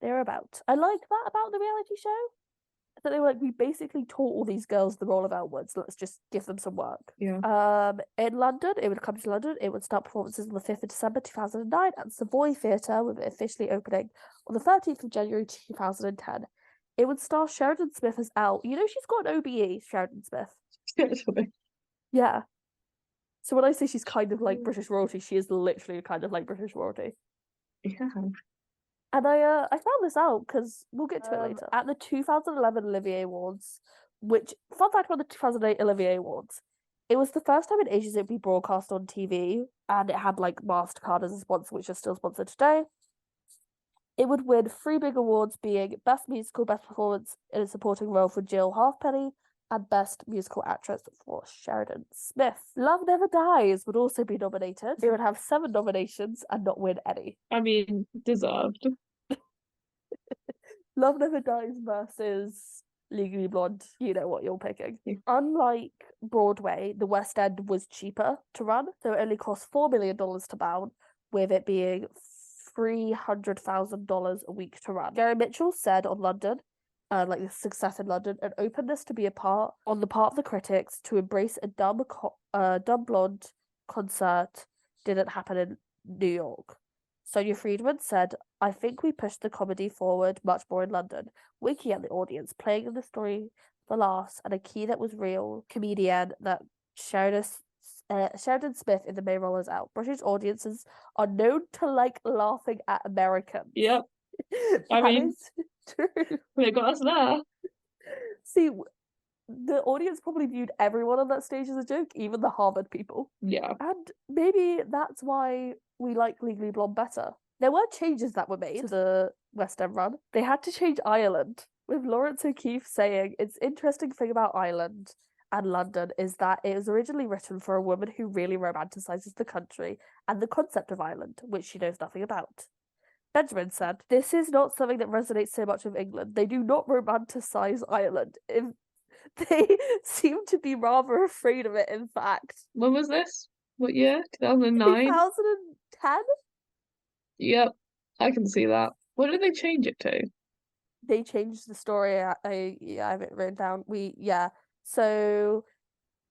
A: they're about. I like that about the reality show. That they were like, we basically taught all these girls the role of Elle Woods. Let's just give them some work.
B: Yeah.
A: In London, it would come to London. It would start performances on the 5th of December 2009 at Savoy Theatre, with it officially opening on the 13th of January 2010. It would star Sheridan Smith as Elle. You know she's got an OBE, Sheridan Smith. Yeah. So when I say she's kind of like British royalty, she is literally kind of like British royalty.
B: Yeah.
A: And I found this out because we'll get to it later. At the 2011 Olivier Awards, which, fun fact about the 2008 Olivier Awards, it was the first time in ages it would be broadcast on TV, and it had like MasterCard as a sponsor, which is still sponsored today. It would win 3 big awards, being Best Musical, Best Performance in a Supporting Role for Jill Halfpenny, and Best Musical Actress for Sheridan Smith. Love Never Dies would also be nominated. It would have 7 nominations and not win any.
B: I mean, deserved.
A: Love Never Dies versus Legally Blonde. You know what you're picking.
B: Yeah.
A: Unlike Broadway, the West End was cheaper to run, so it only cost $4 million to bound, with it being $300,000 a week to run. Gary Mitchell said on London, like the success in London, an openness to be on the part of the critics to embrace a dumb blonde concert didn't happen in New York. Sonia Friedman said, I think we pushed the comedy forward much more in London, winking at the audience, playing in the story for laughs, and a key that was real comedian that Sheridan Smith in the main role is out. British audiences are known to like laughing at Americans.
B: Yep. I mean,
A: is true.
B: They got us there.
A: See, the audience probably viewed everyone on that stage as a joke, even the Harvard people.
B: Yeah.
A: And maybe that's why we like Legally Blonde better. There were changes that were made to the West End run. They had to change Ireland, with Lawrence O'Keefe saying, it's interesting thing about Ireland and London is that it was originally written for a woman who really romanticizes the country and the concept of Ireland, which she knows nothing about. Benjamin said, this is not something that resonates so much with England. They do not romanticize Ireland. They seem to be rather afraid of it, in fact.
B: When was this? What year? 2009?
A: 2010?
B: Yep, I can see that. What did they change it to?
A: They changed the story. I have it written down. So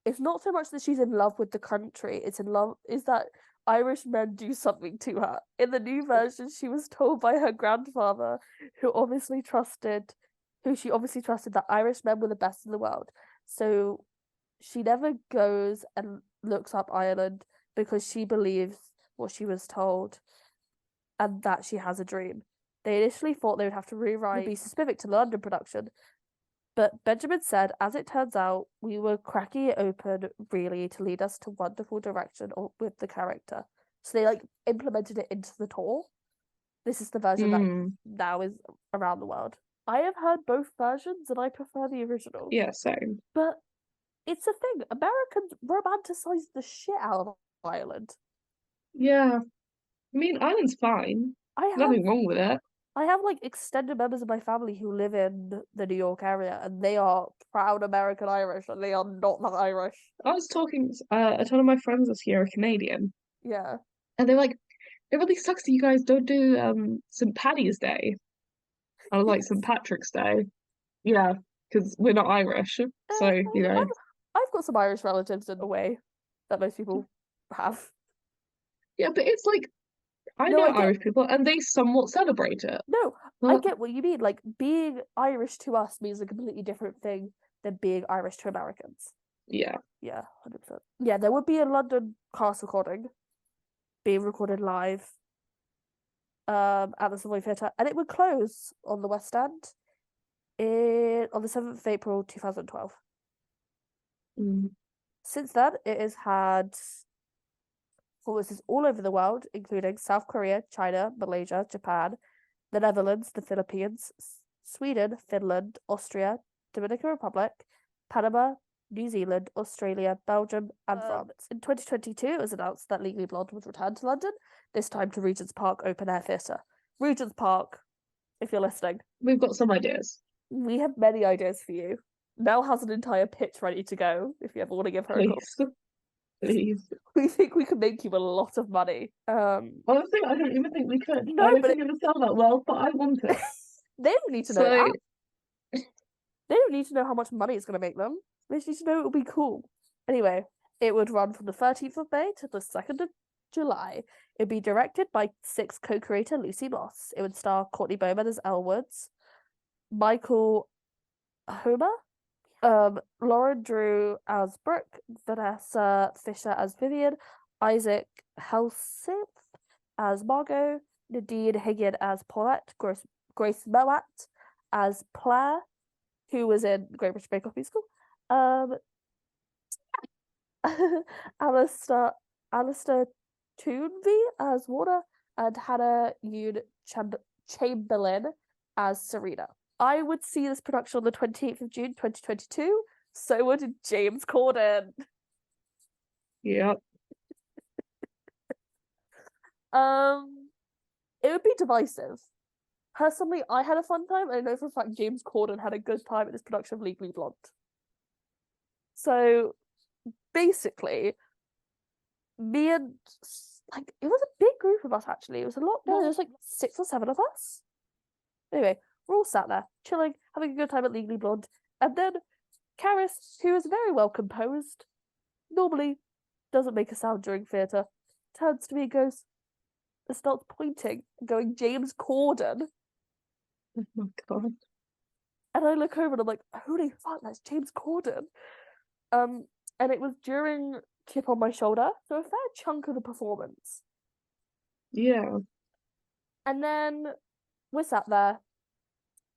A: it's not so much that she's in love with the country, it's in love is that Irish men do something to her. In the new version, she was told by her grandfather, who she obviously trusted that Irish men were the best in the world. So she never goes and looks up Ireland because she believes what she was told and that she has a dream. They initially thought they would have to rewrite would be specific to the London production, but Benjamin said, as it turns out, we were cracking it open really to lead us to wonderful direction with the character. So they like implemented it into the tour. This is the version that now is around the world. I have heard both versions and I prefer the original.
B: Yeah, same.
A: But it's a thing. Americans romanticize the shit out of Ireland.
B: Yeah. I mean, Ireland's fine. Nothing wrong with it.
A: I have like extended members of my family who live in the New York area and they are proud American Irish and they are not that Irish.
B: I was talking, a ton of my friends this year are Canadian.
A: Yeah.
B: And they're like, it really sucks that you guys don't do St. Paddy's Day or like St. Patrick's Day. Yeah, because we're not Irish. So, you know.
A: I've got some Irish relatives in the way that most people have.
B: Yeah, but it's like I know Irish people and they somewhat celebrate it.
A: No, I get what you mean. Like being Irish to us means a completely different thing than being Irish to Americans.
B: Yeah.
A: Yeah, 100%. Yeah, there would be a London cast recording being recorded live at the Savoy Theatre, and it would close on the West End on the 7th of April 2012. Since then, it has had performances all over the world, including South Korea, China, Malaysia, Japan, the Netherlands, the Philippines, Sweden, Finland, Austria, Dominican Republic, Panama, New Zealand, Australia, Belgium, and France. In 2022, it was announced that Legally Blonde would return to London, this time to Regent's Park Open Air Theatre. Regent's Park, if you're listening.
B: We've got some ideas.
A: We have many ideas for you. Mel has an entire pitch ready to go, if you ever want to give her a call.
B: Please.
A: We think we could make you a lot of money.
B: Honestly, I don't even think we could.
A: No,
B: I don't think it would sell that well, but I want it.
A: They don't need to know that. They don't need to know how much money it's going to make them. They just need to know it'll be cool. Anyway, it would run from the 13th of May to the 2nd of July. It'd be directed by Six co-creator Lucy Moss. It would star Courtney Bowman as Elle Woods, Michael Homer, Lauren Drew as Brooke, Vanessa Fisher as Vivian, Isaac Helseth as Margot, Nadine Higgin as Paulette, Grace Mowat as Claire, who was in Great British Bake Off musical, Alistair Toonby as Warner, and Hannah Yoon Chamberlain as Serena. I would see this production on the 28th of June 2022. So would James Corden.
B: Yep.
A: It would be divisive. Personally, I had a fun time, and I know for a fact James Corden had a good time at this production of Legally Blonde. So, basically, me and, like, it was a big group of us, actually. It was a lot more. There was, like, 6 or 7 of us. Anyway, we're all sat there, chilling, having a good time at Legally Blonde. And then, Karis, who is very well composed, normally doesn't make a sound during theatre, turns to me and goes, and starts pointing and going, James Corden.
B: Oh my god.
A: And I look over and I'm like, holy fuck, that's James Corden. And it was during Chip on My Shoulder, so a fair chunk of the performance.
B: Yeah.
A: And then we're sat there,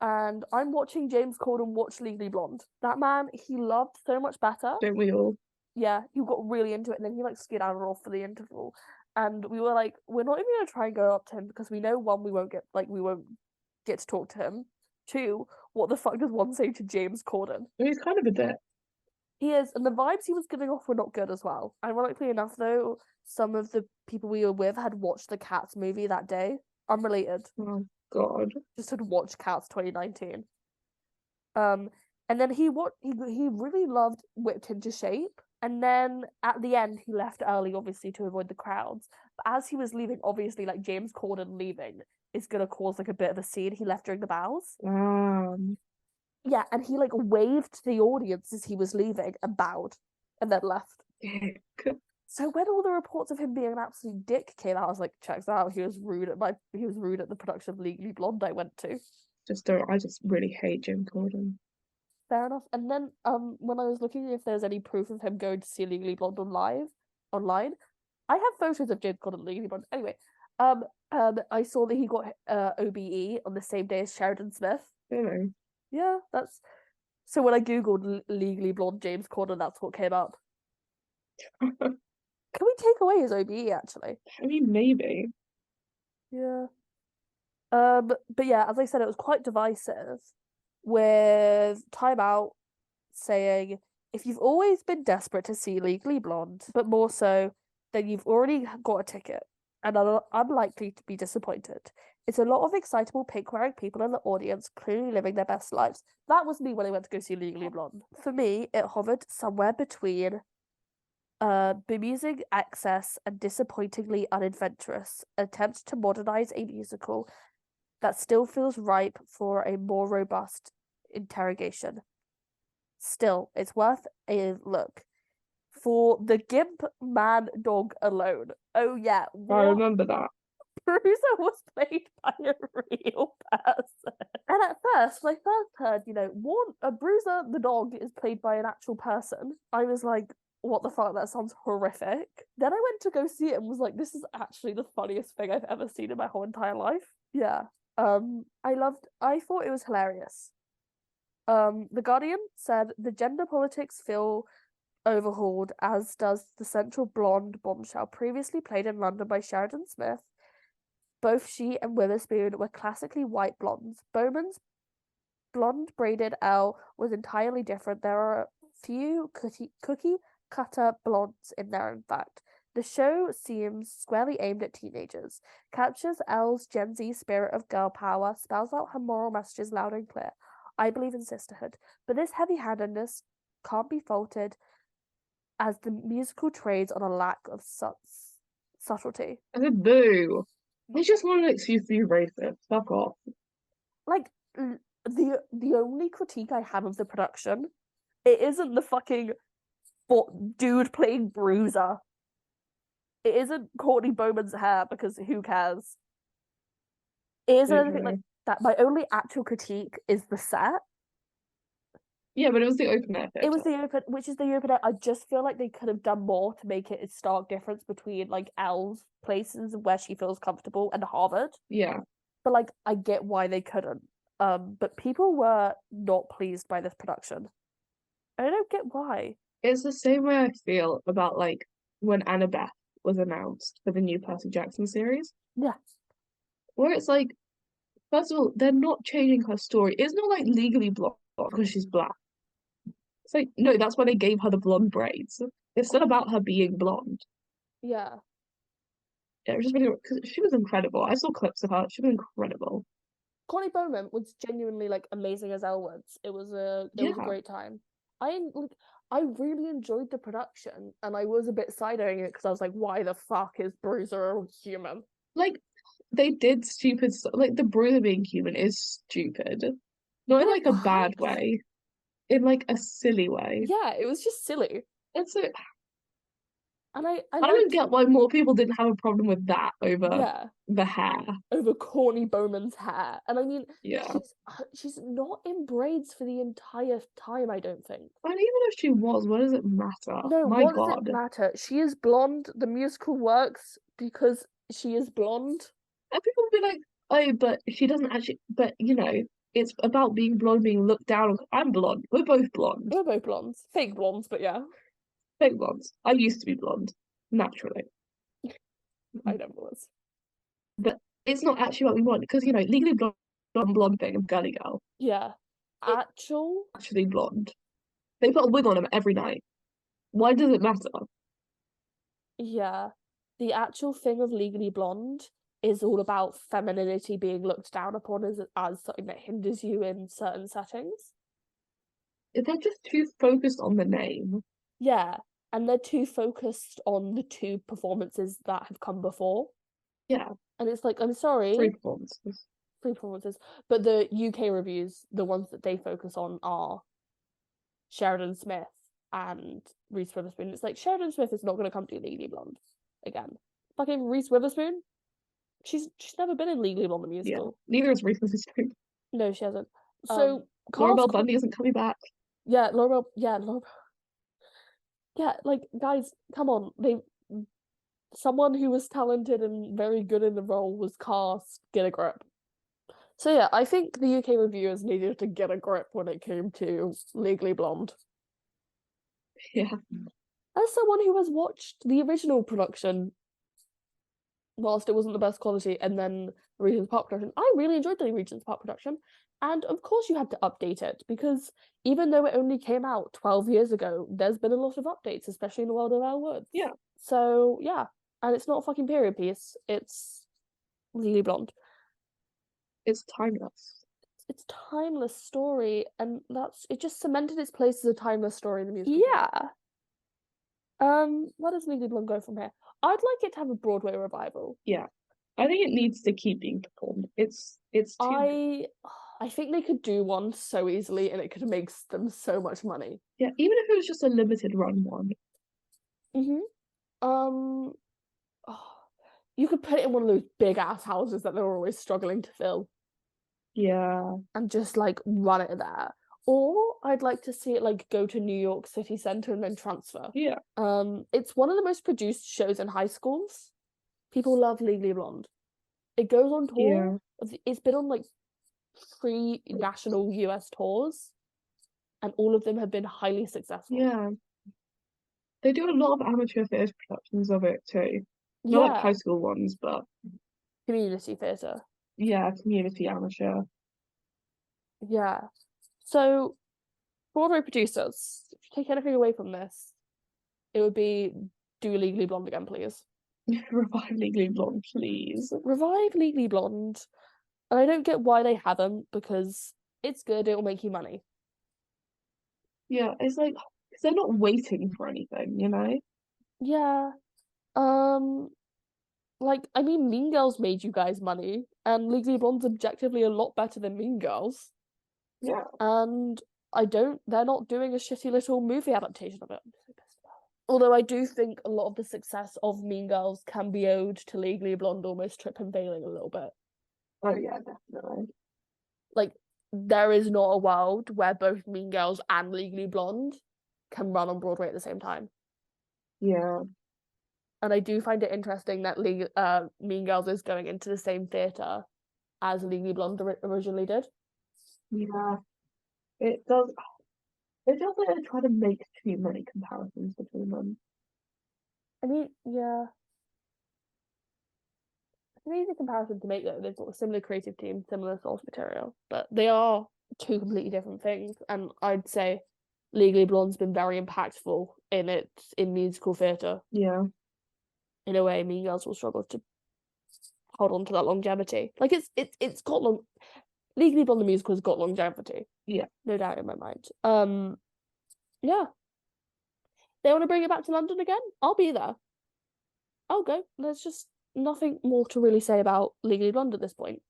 A: and I'm watching James Corden watch Legally Blonde. That man, he loved So Much Better.
B: Don't we all?
A: Yeah, he got really into it, and then he like skedaddled off for the interval. And we were like, we're not even gonna try and go up to him because we know, one, we won't get to talk to him. 2, what the fuck does one say to James Corden?
B: He's kind of a dick.
A: He is, and the vibes he was giving off were not good as well. Ironically enough, though, some of the people we were with had watched the Cats movie that day. Unrelated.
B: Oh god.
A: Just had watched Cats 2019. And then he really loved Whipped into Shape. And then at the end, he left early, obviously, to avoid the crowds. But as he was leaving, obviously, like, James Corden leaving is going to cause, like, a bit of a scene. He left during the bows. Yeah, and he, like, waved to the audience as he was leaving and bowed and then left. So when all the reports of him being an absolute dick came out, I was like, checks out. He was rude at the production of Legally Blonde I went to. I just really hate James Corden. Fair enough. And then when I was looking if there's any proof of him going to see Legally Blonde online, I have photos of James Corden Legally Blonde. Anyway, I saw that he got OBE on the same day as Sheridan Smith.
B: You
A: Yeah, that's so when I googled Legally Blonde James Corden, that's what came up.
B: know.
A: Can we take away his OBE actually?
B: I mean, maybe.
A: Yeah. But yeah, as I said, it was quite divisive with Time Out saying if you've always been desperate to see Legally Blonde, but more so, then you've already got a ticket and are unlikely to be disappointed. It's a lot of excitable pink wearing people in the audience, clearly living their best lives. That was me when I went to go see Legally Blonde. For me, it hovered somewhere between bemusing excess and disappointingly unadventurous attempt to modernize a musical that still feels ripe for a more robust interrogation. Still, it's worth a look. For the Gimp Man Dog alone. Oh yeah,
B: I
A: what?
B: remember that.
A: Bruiser was played by a real person. And at first, when I first heard, a Bruiser the dog is played by an actual person, I was like, what the fuck? That sounds horrific. Then I went to go see it and was like, this is actually the funniest thing I've ever seen in my whole entire life. Yeah. I thought it was hilarious. The Guardian said the gender politics feel overhauled, as does the central blonde bombshell previously played in London by Sheridan Smith. Both she and Witherspoon were classically white blondes. Bowman's blonde braided L was entirely different. There are a few cookie cutter blondes in there, in fact. The show seems squarely aimed at teenagers, captures Elle's Gen Z spirit of girl power, spells out her moral messages loud and clear. I believe in sisterhood, but this heavy-handedness can't be faulted as the musical trades on a lack of subtlety.
B: I said, boo. I just want an excuse to be racist. Fuck off.
A: Like the only critique I have of the production, it isn't the fucking dude playing Bruiser. It isn't Courtney Bowman's hair because who cares? It isn't anything like that. My only actual critique is the set.
B: Yeah, but it was the open air
A: It was
B: theatre.
A: the open, which is the open air. I just feel like they could have done more to make it a stark difference between like Elle's places where she feels comfortable and Harvard.
B: Yeah.
A: But like, I get why they couldn't. But people were not pleased by this production. I don't get why.
B: It's the same way I feel about like when Annabeth was announced for the new Percy Jackson series,
A: Yeah,
B: where it's like, first of all, they're not changing her story. It's not like legally blonde because she's black. It's like, no, that's why they gave her the blonde braids. It's not about her being blonde.
A: yeah.
B: It was just really, because she was incredible. I saw clips of her. She was incredible.
A: Connie Bowman was genuinely like amazing as Elwoods. It was a
B: Yeah.
A: great time. I really enjoyed the production, and I was a bit side-eyeing it because I was like, why the fuck is Bruiser a human?
B: Like, they did stupid stuff. Like, the Bruiser being human is stupid. Not in
A: But
B: like
A: it
B: a bad
A: worked.
B: way, in like a silly way.
A: Yeah, it was just silly.
B: It's a,
A: And I
B: I don't
A: liked,
B: get why more people didn't have a problem with that over
A: yeah,
B: the hair.
A: over Corny Bowman's hair. And I mean,
B: Yeah.
A: she's not in braids for the entire time, I don't think.
B: And even if she was, what does it matter?
A: No,
B: My
A: what does it
B: God.
A: matter? She is blonde. The musical works because she is blonde.
B: And people will be like, oh, but she doesn't actually, but it's about being blonde, being looked down on. I'm blonde. We're both blonde.
A: We're both blondes. Fake blondes, but yeah,
B: Fake blondes. I used to be blonde, naturally.
A: I never was.
B: But it's not actually what we want because, legally blonde thing of Girly Girl.
A: Yeah.
B: It's
A: Actual,
B: actually blonde. They put a wig on him every night. Why does it matter?
A: yeah. The actual thing of Legally Blonde is all about femininity being looked down upon as something that hinders you in certain settings.
B: They're just too focused on the name.
A: Yeah. And they're too focused on the two performances that have come before.
B: Yeah,
A: And it's like, I'm
B: 3
A: sorry,
B: performances.
A: three performances. But the UK reviews, the ones that they focus on are Sheridan Smith and Reese Witherspoon. It's like Sheridan Smith is not going to come to Legally Blonde again. Fucking Reese Witherspoon, she's never been in Legally Blonde the
B: Yeah,
A: musical.
B: neither is Reese Witherspoon.
A: No, she hasn't. So
B: Laura
A: cast
B: Bell Bundy isn't coming back.
A: yeah, Laura, yeah, Laura, yeah, like guys, come on, someone who was talented and very good in the role was cast. Get a grip. So yeah, I think the UK reviewers needed to get a grip when it came to Legally Blonde.
B: Yeah.
A: As someone who has watched the original production, whilst it wasn't the best quality, and then Regent's Park production, I really enjoyed the Regent's Park production. And of course, you had to update it because even though it only came out 12 years ago, there's been a lot of updates, especially in the world of our woods.
B: Yeah.
A: So yeah, and it's not a fucking period piece. It's Legally Blonde.
B: It's timeless.
A: It's timeless story, and it just cemented its place as a timeless story in the musical. Yeah. Where does Legally Blonde go from here? I'd like it to have a Broadway revival.
B: Yeah. I think it needs to keep being performed. It's too good.
A: I think they could do one so easily and it could make them so much money.
B: Yeah, even if it was just a limited run one.
A: Oh, you could put it in one of those big ass houses that they're always struggling to fill.
B: Yeah.
A: And just like run it there. Or I'd like to see it like go to New York City Centre and then transfer.
B: Yeah.
A: It's one of the most produced shows in high schools. People love Legally Blonde. It goes on tour.
B: Yeah.
A: It's been on like 3 national US tours, and all of them have been highly successful.
B: Yeah. They do a lot of amateur theatre productions of it too. Not like high school ones, but
A: community theatre.
B: Yeah, community amateur.
A: Yeah. So, Broadway producers, if you take anything away from this, it would be do Legally Blonde again, please.
B: Revive Legally Blonde, please.
A: Revive Legally Blonde. And I don't get why they haven't, because it's good, it'll make you money.
B: Yeah, it's like, because they're not waiting for anything, you know?
A: Yeah. Like, I mean, Mean Girls made you guys money, and Legally Blonde's objectively a lot better than Mean Girls.
B: Yeah.
A: And they're not doing a shitty little movie adaptation of it. I'm so pissed about it. Although I do think a lot of the success of Mean Girls can be owed to Legally Blonde almost trip and failing a little bit.
B: Oh yeah, definitely.
A: Like, there is not a world where both Mean Girls and Legally Blonde can run on Broadway at the same time.
B: Yeah.
A: And I do find it interesting that Mean Girls is going into the same theatre as Legally Blonde originally did.
B: Yeah. It does like try to make too many comparisons between them.
A: I mean, yeah. It's an easy comparison to make though. They've got a similar creative team, similar source material, but they are 2 completely different things. And I'd say Legally Blonde's been very impactful in musical theatre.
B: Yeah.
A: In a way, Mean Girls will struggle to hold on to that longevity. Like it's got Legally Blonde the musical has got longevity.
B: Yeah.
A: No doubt in my mind. Yeah. They want to bring it back to London again? I'll be there. I'll go. There's just nothing more to really say about Legally Blonde at this point.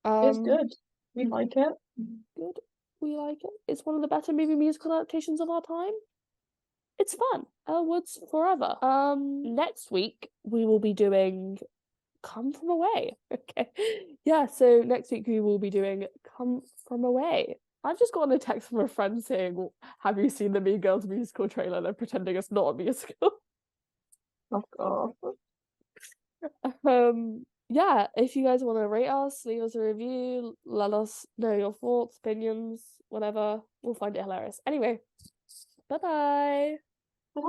B: It's good. We like it.
A: Good. We like it. It's one of the better movie musical adaptations of our time. It's fun. Woods forever. Next week we will be doing Come From Away. Okay. Yeah, so next week we will be doing Come From Away. I've just gotten a text from a friend saying, have you seen the Mean Girls musical trailer? They're pretending it's not a musical.
B: Oh god.
A: Yeah, if you guys want to rate us, leave us a review, let us know your thoughts, opinions, whatever. We'll find it hilarious. Anyway, bye-bye.
B: Bye.